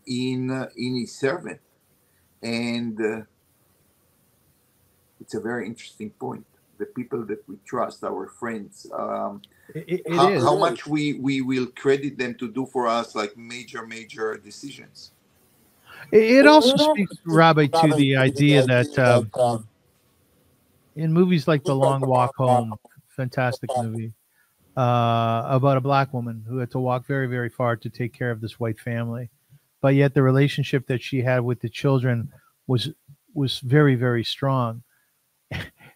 in his servant. And it's a very interesting point. The people that we trust, our friends, how much we will credit them to do for us like major decisions. It also speaks, Rabbi, to the idea that in movies like The Long Walk Home, fantastic movie, about a black woman who had to walk very, very far to take care of this white family, but yet the relationship that she had with the children was very, very strong.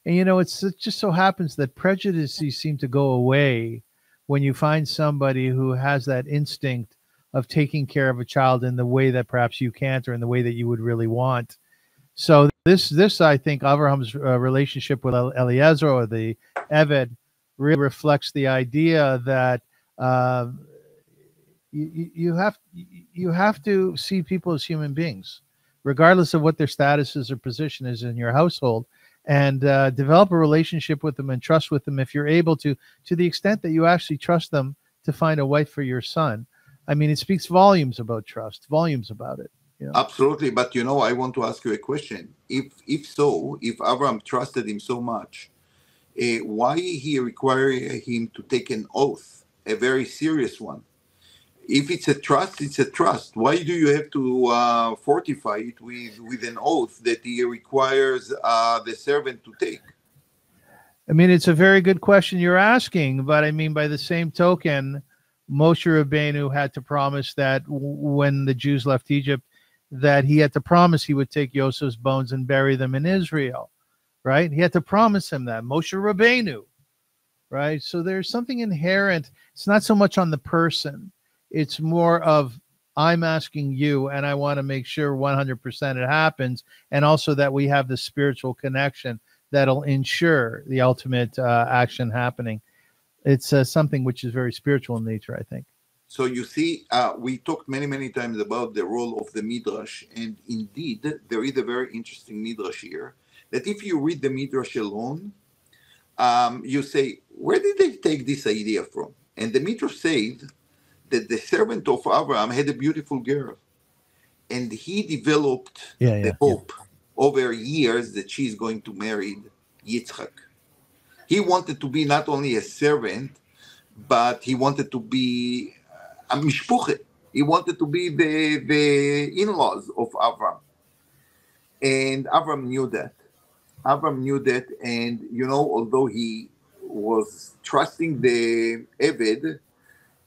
And it just so happens that prejudices seem to go away when you find somebody who has that instinct of taking care of a child in the way that perhaps you can't, or in the way that you would really want. So this I think Avraham's relationship with Eliezer, or the Eved, really reflects the idea that you have to see people as human beings, regardless of what their status is or position is in your household, and develop a relationship with them and trust with them if you're able to the extent that you actually trust them to find a wife for your son. I mean, it speaks volumes about trust, volumes about it. Absolutely. But, I want to ask you a question. If Avram trusted him so much, why he required him to take an oath, a very serious one? If it's a trust, it's a trust. Why do you have to fortify it with an oath that he requires the servant to take? I mean, it's a very good question you're asking, but I mean, by the same token, Moshe Rabbeinu had to promise that when the Jews left Egypt, that he had to promise he would take Yosef's bones and bury them in Israel, right? He had to promise him that, Moshe Rabbeinu, right? So there's something inherent. It's not so much on the person. It's more of, I'm asking you, and I want to make sure 100% it happens, and also that we have the spiritual connection that'll ensure the ultimate action happening. It's something which is very spiritual in nature, I think. So you see, we talked many times about the role of the Midrash, and indeed, there is a very interesting Midrash here, that if you read the Midrash alone, you say, where did they take this idea from? And the Midrash says that the servant of Avram had a beautiful girl, and he developed the hope over years that she's going to marry Yitzchak. He wanted to be not only a servant, but he wanted to be a mishpuchet. He wanted to be the in-laws of Avram. And Avram knew that. And, although he was trusting the Eved,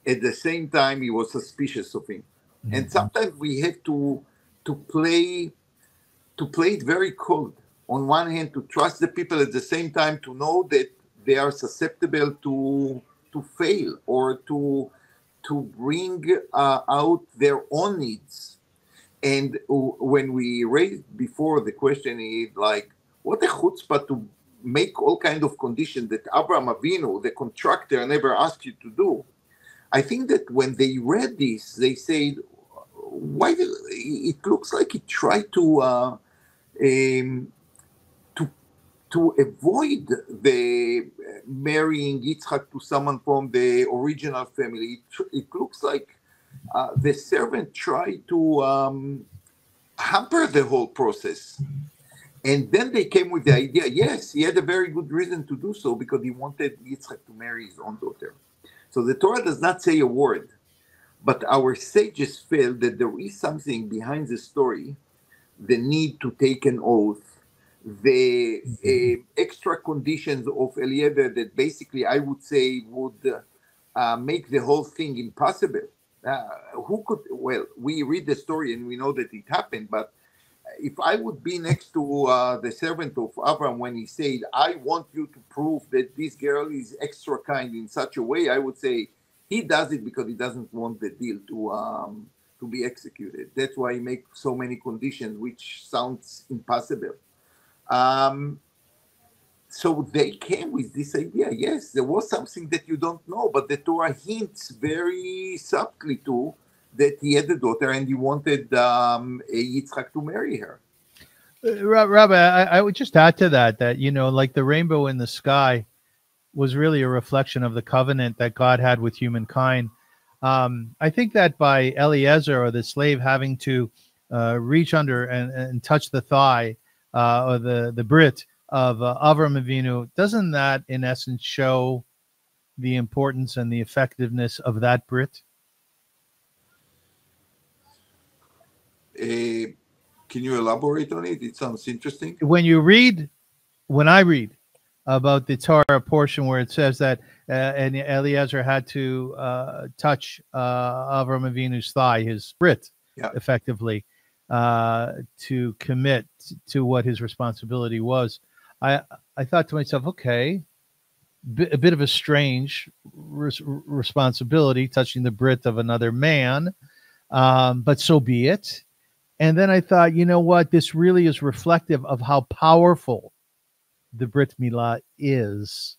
at the same time, he was suspicious of him. Mm-hmm. And sometimes we have to play it very cold. On one hand, to trust the people, at the same time to know that they are susceptible to fail or to bring out their own needs. And when we raised before, the question is like, what a chutzpah to make all kind of conditions that Abraham Avinu, the contractor, never asked you to do. I think that when they read this, they said, why it looks like he tried to avoid the marrying Yitzchak to someone from the original family. It looks like the servant tried to hamper the whole process. And then they came with the idea, yes, he had a very good reason to do so, because he wanted Yitzchak to marry his own daughter. So the Torah does not say a word, but our sages felt that there is something behind the story, the need to take an oath, the extra conditions of Eliezer that basically I would say would make the whole thing impossible. Who could, well, we read the story and we know that it happened, but if I would be next to the servant of Avram when he said, I want you to prove that this girl is extra kind in such a way, I would say he does it because he doesn't want the deal to be executed. That's why he makes so many conditions, which sounds impossible. So they came with this idea. Yes, there was something that you don't know, but the Torah hints very subtly to that he had a daughter and he wanted Yitzchak to marry her. Rabbi, I would just add to that, like the rainbow in the sky was really a reflection of the covenant that God had with humankind. I think that by Eliezer, or the slave, having to reach under and touch the thigh or the brit of Avram Avinu, doesn't that in essence show the importance and the effectiveness of that brit? Can you elaborate on it? It sounds interesting. When I read about the Torah portion where it says that and Eliezer had to touch Avram Avinu's thigh, his brit, effectively, to commit to what his responsibility was, I thought to myself, okay, a bit of a strange responsibility, touching the brit of another man, but so be it. And then I thought, you know what? This really is reflective of how powerful the Brit Milah is.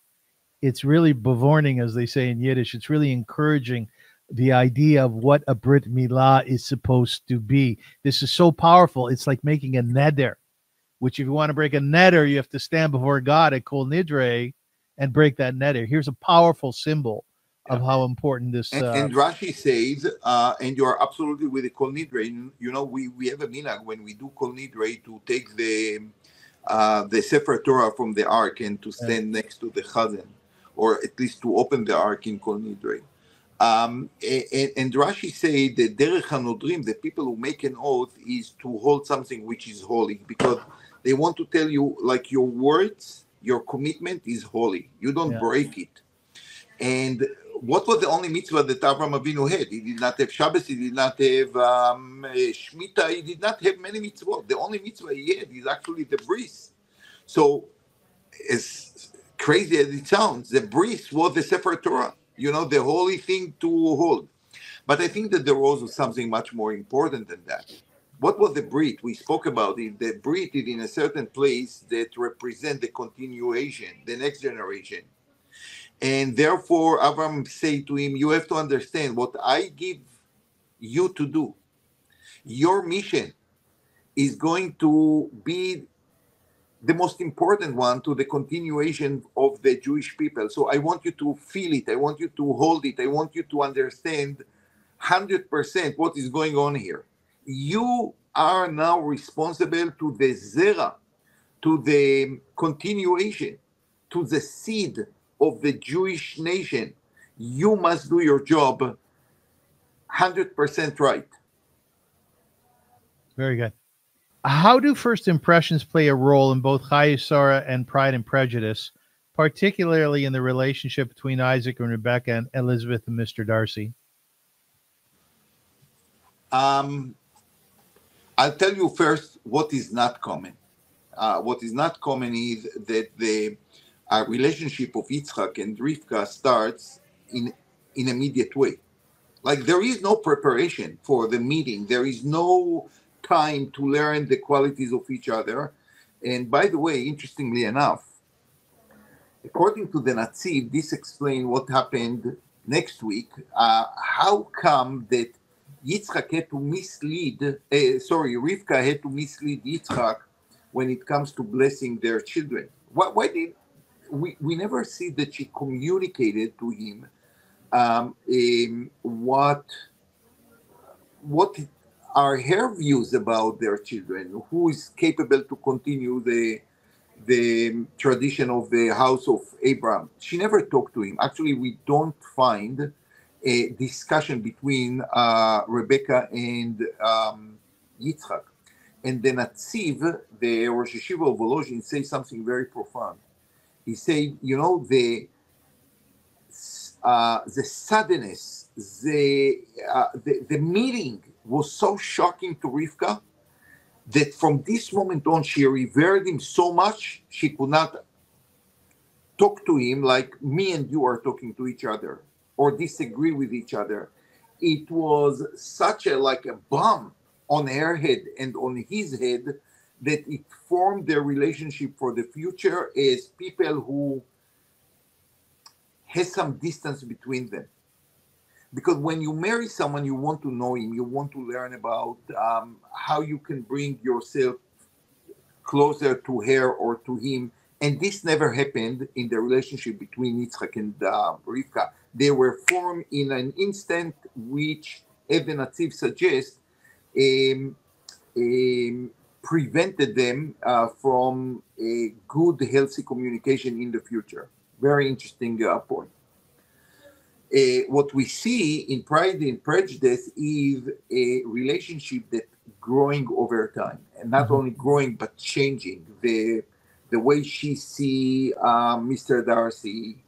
It's really bevorning, as they say in Yiddish. It's really encouraging the idea of what a Brit Milah is supposed to be. This is so powerful. It's like making a neder, which if you want to break a neder, you have to stand before God at Kol Nidre and break that neder. Here's a powerful symbol of how important this and Rashi says, and you are absolutely with the Kol Nidre. We have a minhag when we do Kol Nidre to take the Sefer Torah from the Ark and to stand next to the Chazan, or at least to open the Ark in Kol Nidre. And Rashi says that Derech HaNodrim, the people who make an oath, is to hold something which is holy, because they want to tell you, like, your words, your commitment is holy. You don't break it. And what was the only mitzvah that Avram Avinu had? He did not have Shabbos, he did not have Shemitah, he did not have many mitzvot. The only mitzvah he had is actually the bris. So, as crazy as it sounds, the bris was the Sefer Torah, the holy thing to hold. But I think that there was also something much more important than that. What was the brit? We spoke about it. The brit is in a certain place that represent the continuation, the next generation. And therefore, Avram said to him, you have to understand what I give you to do. Your mission is going to be the most important one to the continuation of the Jewish people. So I want you to feel it. I want you to hold it. I want you to understand 100% what is going on here. You are now responsible to the zera, to the continuation, to the seed of the Jewish nation. You must do your job 100% right. Very good. How do first impressions play a role in both Chayei Sarah and Pride and Prejudice, particularly in the relationship between Isaac and Rebecca and Elizabeth and Mr. Darcy? I'll tell you first what is not common. What is not common is that the relationship of Yitzchak and Rivka starts in immediate way. Like there is no preparation for the meeting. There is no time to learn the qualities of each other. And by the way, interestingly enough, according to the Netziv, this explains what happened next week. How come that Yitzchak had to Rivka had to mislead Yitzchak when it comes to blessing their children? Why did we never see that she communicated to him what are her views about their children? Who is capable to continue the tradition of the house of Abraham? She never talked to him. Actually, we don't find a discussion between Rebecca and Yitzchak. And the Netziv, the Rosh Yeshiva of Volozhin, says something very profound. He said, the suddenness, the meeting was so shocking to Rivka that from this moment on, she revered him so much, she could not talk to him like me and you are talking to each other or disagree with each other. It was such a bomb on her head and on his head that it formed their relationship for the future as people who has some distance between them. Because when you marry someone, you want to know him, you want to learn about how you can bring yourself closer to her or to him. And this never happened in the relationship between Yitzchak and Rivka. They were formed in an instant which, as the Netziv suggests, prevented them from a good, healthy communication in the future. Very interesting point. What we see in Pride and Prejudice is a relationship that's growing over time, and not only growing but changing. The way she see Mr. Darcy,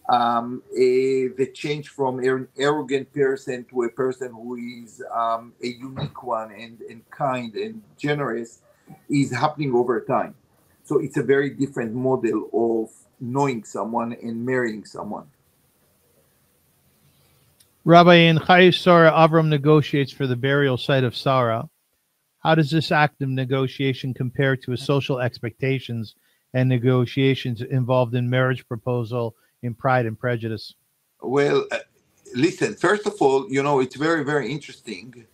the change from an arrogant person to a person who is a unique one and kind and generous is happening over time. So it's a very different model of knowing someone and marrying someone. Rabbi, in Chayei Sarah, Avram negotiates for the burial site of Sarah. How does this act of negotiation compare to his social expectations and negotiations involved in marriage proposal in Pride and Prejudice? Well, listen, first of all, it's very, very interesting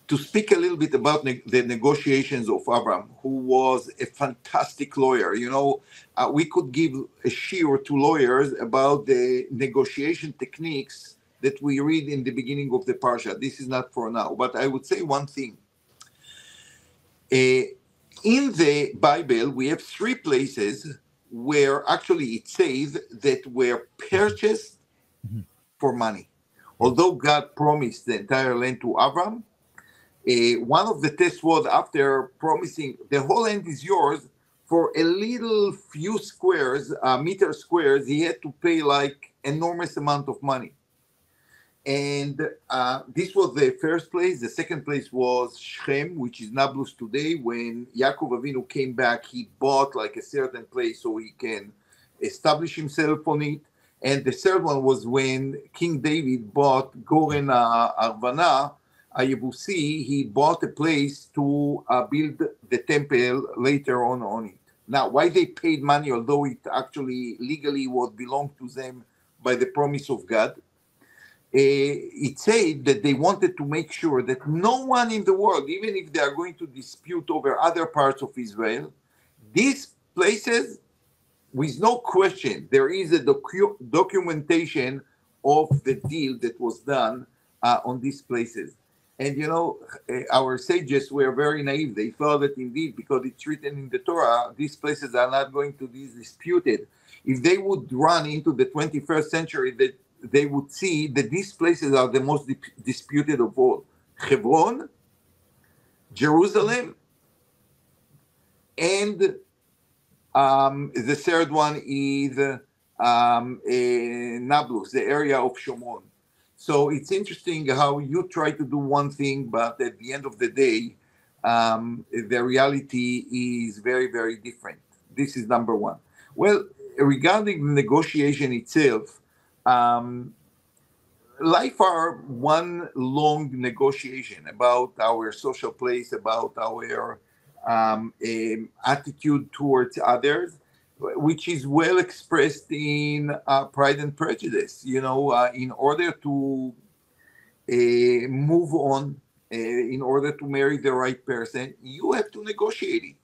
to speak a little bit about the negotiations of Avram, who was a fantastic lawyer. We could give a shiur to lawyers about the negotiation techniques that we read in the beginning of the Parsha. This is not for now, but I would say one thing. In the Bible, we have 3 places where actually it says that were purchased for money. Although God promised the entire land to Avram, one of the tests was after promising the whole land is yours, for a little few squares, meter squares, he had to pay enormous amount of money. And this was the first place. The second place was Shechem, which is Nablus today. When Yaakov Avinu came back, he bought like a certain place so he can establish himself on it. And the third one was when King David bought Goren Arvana, a Yebusi. He bought a place to build the temple later on it. Now, why they paid money, although it actually legally would belong to them by the promise of God, it said that they wanted to make sure that no one in the world, even if they are going to dispute over other parts of Israel, these places, with no question, there is a documentation of the deal that was done on these places. And you know, our sages were very naive. They thought that indeed, because it's written in the Torah, these places are not going to be disputed. If they would run into the 21st century, that they would see that these places are the most disputed of all. Hebron, Jerusalem, and the third one is Nablus, the area of Shomron. So it's interesting how you try to do one thing, but at the end of the day, the reality is very, very different. This is number one. Well, regarding the negotiation itself, life are one long negotiation about our social place, about our attitude towards others, which is well expressed in Pride and Prejudice. You know, in order to move on, in order to marry the right person, you have to negotiate it.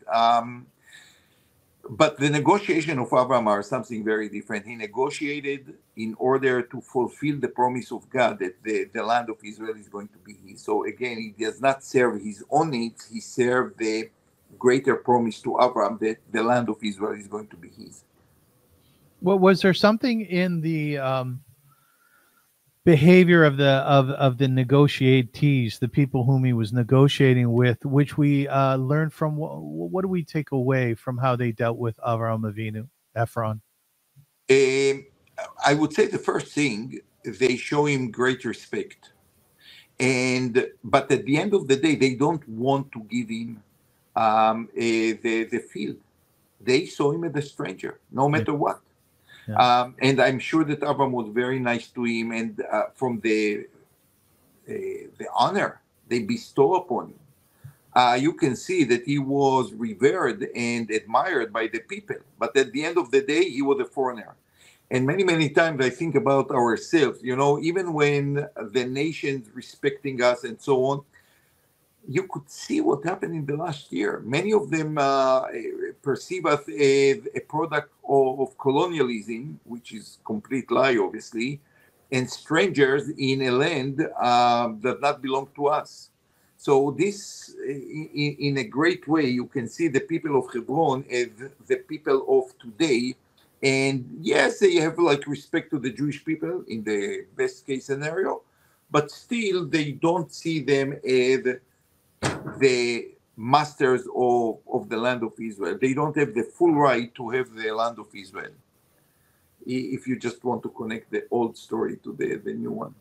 But the negotiation of Avram are something very different. He negotiated in order to fulfill the promise of God that the land of Israel is going to be his. So again, he does not serve his own needs. He served the greater promise to Avram that the land of Israel is going to be his. Well, was there something in the behavior of the negotiatees, the people whom he was negotiating with, which we learned from? What do we take away from how they dealt with Avram Avinu, Ephron? I would say the first thing, they show him great respect, but at the end of the day, they don't want to give him the field. They saw him as a stranger, no matter what. Yeah. And I'm sure that Avram was very nice to him, and from the honor they bestow upon him, you can see that he was revered and admired by the people. But at the end of the day, he was a foreigner. And many, many times I think about ourselves, you know, even when the nations respecting us and so on, you could see what happened in the last year. Many of them perceive us as a product of colonialism, which is complete lie, obviously, and strangers in a land that does not belong to us. So this, in a great way, you can see the people of Hebron as the people of today. And yes, they have like respect to the Jewish people in the best case scenario, but still they don't see them as the masters of the land of Israel. They don't have the full right to have the land of Israel, if you just want to connect the old story to the new one.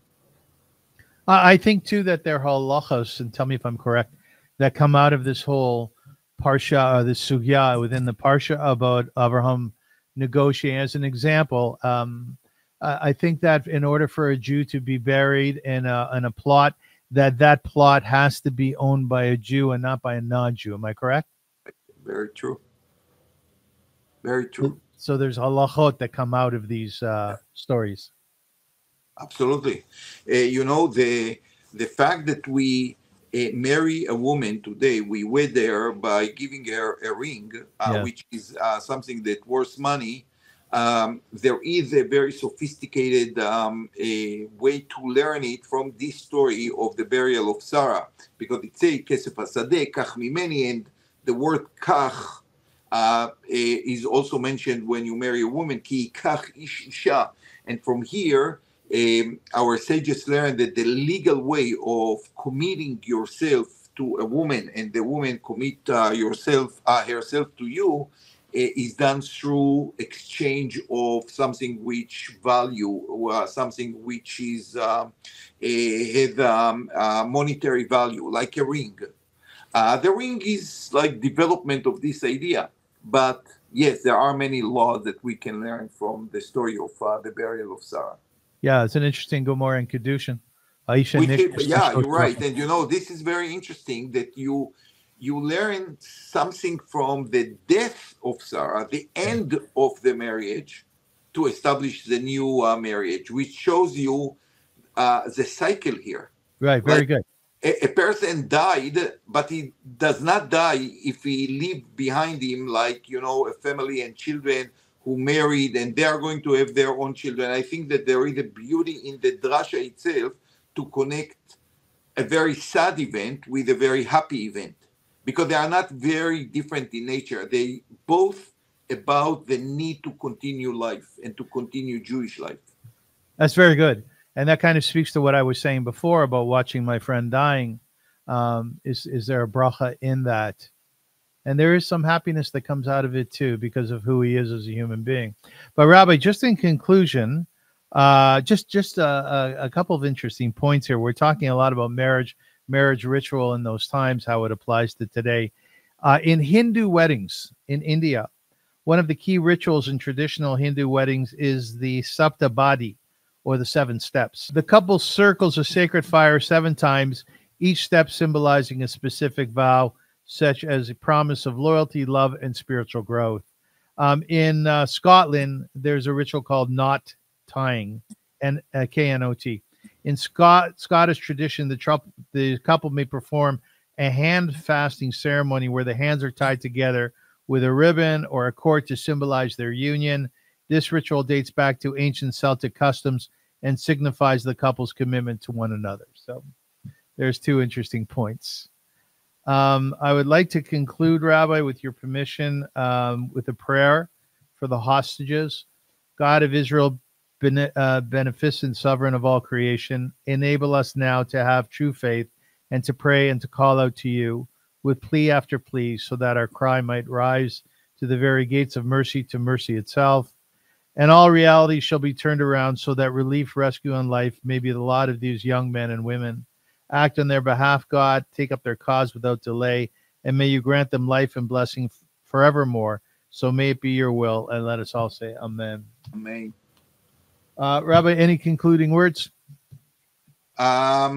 I think, too, that there are halachos, and tell me if I'm correct, that come out of this whole Parsha, this sugya within the Parsha about Abraham negotiating. As an example, I think that in order for a Jew to be buried in a plot, that plot has to be owned by a Jew and not by a non-Jew. Am I correct? Very true. Very true. So there's halachot that come out of these stories. Absolutely. You know, the fact that we marry a woman today, we wed her by giving her a ring, which is something that worth money. There is a very sophisticated way to learn it from this story of the burial of Sarah, because it says kesef hasadeh, kach mimeni, and the word kach is also mentioned when you marry a woman, ki kach ish isha. And from here, our sages learned that the legal way of committing yourself to a woman and the woman commit herself to you is done through exchange of something which value, something which is has monetary value, like a ring. The ring is like development of this idea, but yes, there are many laws that we can learn from the story of the burial of Sarah. Yeah, it's an interesting Gomorrah and Kedushin. Yeah, you're right, and this is very interesting that you learn something from the death of Sarah, the end of the marriage, to establish the new marriage, which shows you the cycle here. Right, very good. A person died, but he does not die if he leave behind him, like, a family and children who married, and they are going to have their own children. I think that there is a beauty in the drasha itself to connect a very sad event with a very happy event, because they are not very different in nature. They both about the need to continue life and to continue Jewish life. That's very good. And that kind of speaks to what I was saying before about watching my friend dying. Is there a bracha in that? And there is some happiness that comes out of it too, because of who he is as a human being. But Rabbi, just in conclusion, just a couple of interesting points here. We're talking a lot about marriage ritual in those times, how it applies to today. In Hindu weddings in India, one of the key rituals in traditional Hindu weddings is the Saptabadi, or the 7 steps. The couple circles a sacred fire 7 times, each step symbolizing a specific vow, such as a promise of loyalty, love, and spiritual growth. In Scotland, there's a ritual called knot tying, K-N-O-T. In Scottish tradition, the couple may perform a hand fasting ceremony where the hands are tied together with a ribbon or a cord to symbolize their union. This ritual dates back to ancient Celtic customs and signifies the couple's commitment to one another. So there's 2 interesting points. I would like to conclude, Rabbi, with your permission, with a prayer for the hostages. God of Israel, beneficent sovereign of all creation, enable us now to have true faith and to pray and to call out to you with plea after plea, so that our cry might rise to the very gates of mercy, to mercy itself. And all reality shall be turned around, so that relief, rescue, and life may be the lot of these young men and women. Act on their behalf, God. Take up their cause without delay, and may you grant them life and blessing forevermore. So may it be your will, and let us all say amen. Amen. Rabbi, any concluding words? I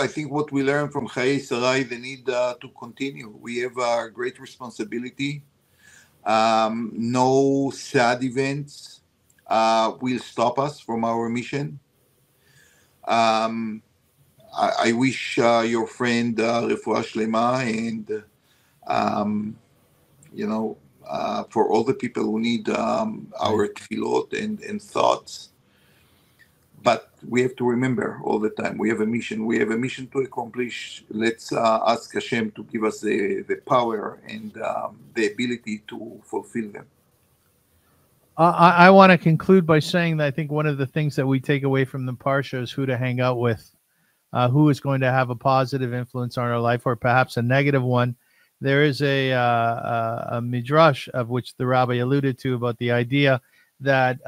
think what we learned from Chayei Sarah is the need to continue. We have a great responsibility. No sad events will stop us from our mission. I wish your friend refuah shlema, and for all the people who need our tefillot and thoughts. But we have to remember all the time, we have a mission. We have a mission to accomplish. Let's ask Hashem to give us the power and the ability to fulfill them. I want to conclude by saying that I think one of the things that we take away from the Parsha is who to hang out with, who is going to have a positive influence on our life, or perhaps a negative one. There is a midrash of which the rabbi alluded to about the idea that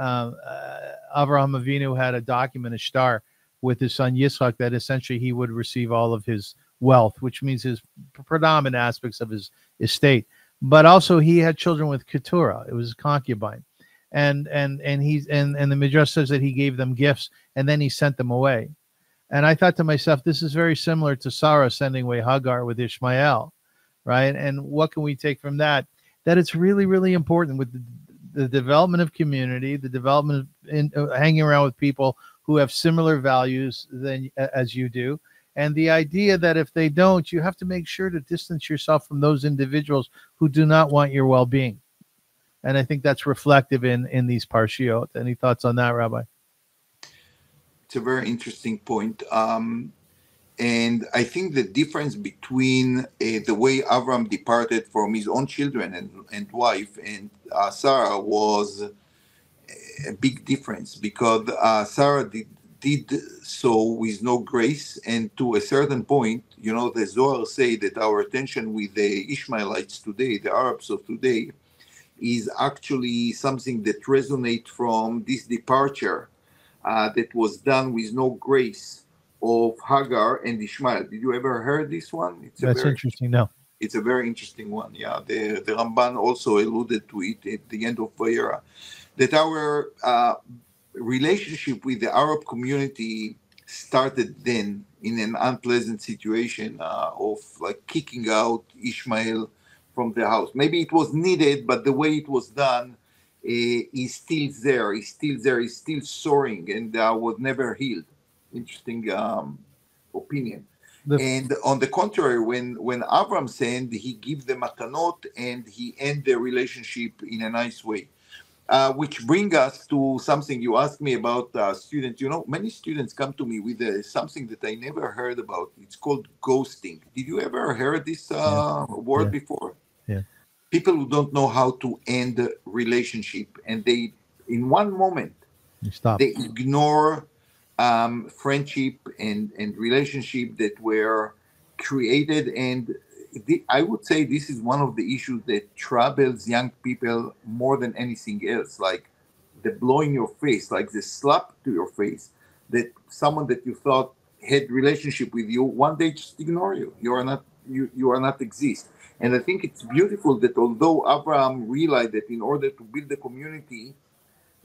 Avram Avinu had a document, a shtar, with his son Yitzchak, that essentially he would receive all of his wealth, which means his predominant aspects of his estate. But also he had children with Keturah. It was his concubine. And the midrash says that he gave them gifts and then he sent them away. And I thought to myself, this is very similar to Sarah sending away Hagar with Ishmael, right? And what can we take from that? That it's really, really important with the development of community, the development of hanging around with people who have similar values as you do. And the idea that if they don't, you have to make sure to distance yourself from those individuals who do not want your well-being. And I think that's reflective in these parshiot. Any thoughts on that, Rabbi? It's a very interesting point. And I think the difference between the way Avram departed from his own children and wife and Sarah was a big difference, because Sarah did so with no grace, and to a certain point, the Zohar say that our attention with the Ishmaelites today, the Arabs of today, is actually something that resonates from this departure that was done with no grace of Hagar and Ishmael. Did you ever heard this one? That's interesting. No. It's a very interesting one. Yeah, the Ramban also alluded to it at the end of Vayera, that our relationship with the Arab community started then in an unpleasant situation of like kicking out Ishmael from the house. Maybe it was needed, but the way it was done is still there. Is still there. Is still soaring, and was never healed. Interesting opinion. And on the contrary, when Avram sinned, he gave the matanot and he end the relationship in a nice way. Which brings us to something you asked me about students. You know, many students come to me with something that I never heard about. It's called ghosting. Did you ever heard this word before? Yeah. People who don't know how to end a relationship, and they, in one moment, they ignore friendship and relationship that were created. And I would say this is one of the issues that troubles young people more than anything else, like the blow in your face, like the slap to your face, that someone that you thought had relationship with you one day just ignore you. You are not exist. And I think it's beautiful that although Abraham realized that in order to build a community,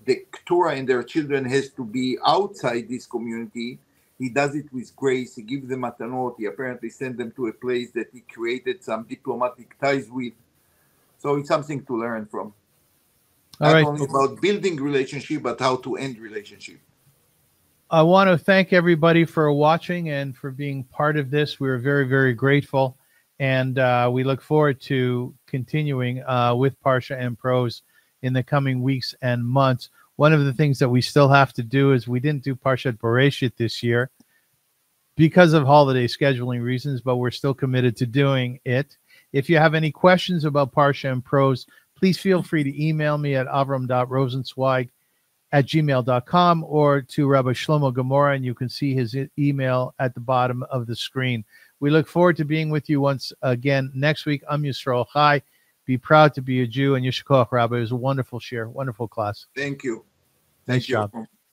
the Torah and their children has to be outside this community, he does it with grace. He gives them matanot. He apparently sent them to a place that he created some diplomatic ties with. So it's something to learn from. Not only about building relationship, but how to end relationship. I want to thank everybody for watching and for being part of this. We're very, very grateful. And we look forward to continuing with Parsha and Prose in the coming weeks and months. One of the things that we still have to do is we didn't do Parshat Bereshit this year because of holiday scheduling reasons, but we're still committed to doing it. If you have any questions about Parsha and Prose, please feel free to email me at avram.rosensweig@gmail.com or to Rabbi Shlomo Gemara, and you can see his email at the bottom of the screen. We look forward to being with you once again next week. I'm Yisrael Chai. Be proud to be a Jew, and Yishkoch, Rabbi. It was a wonderful share, wonderful class. Thank you. Nice job.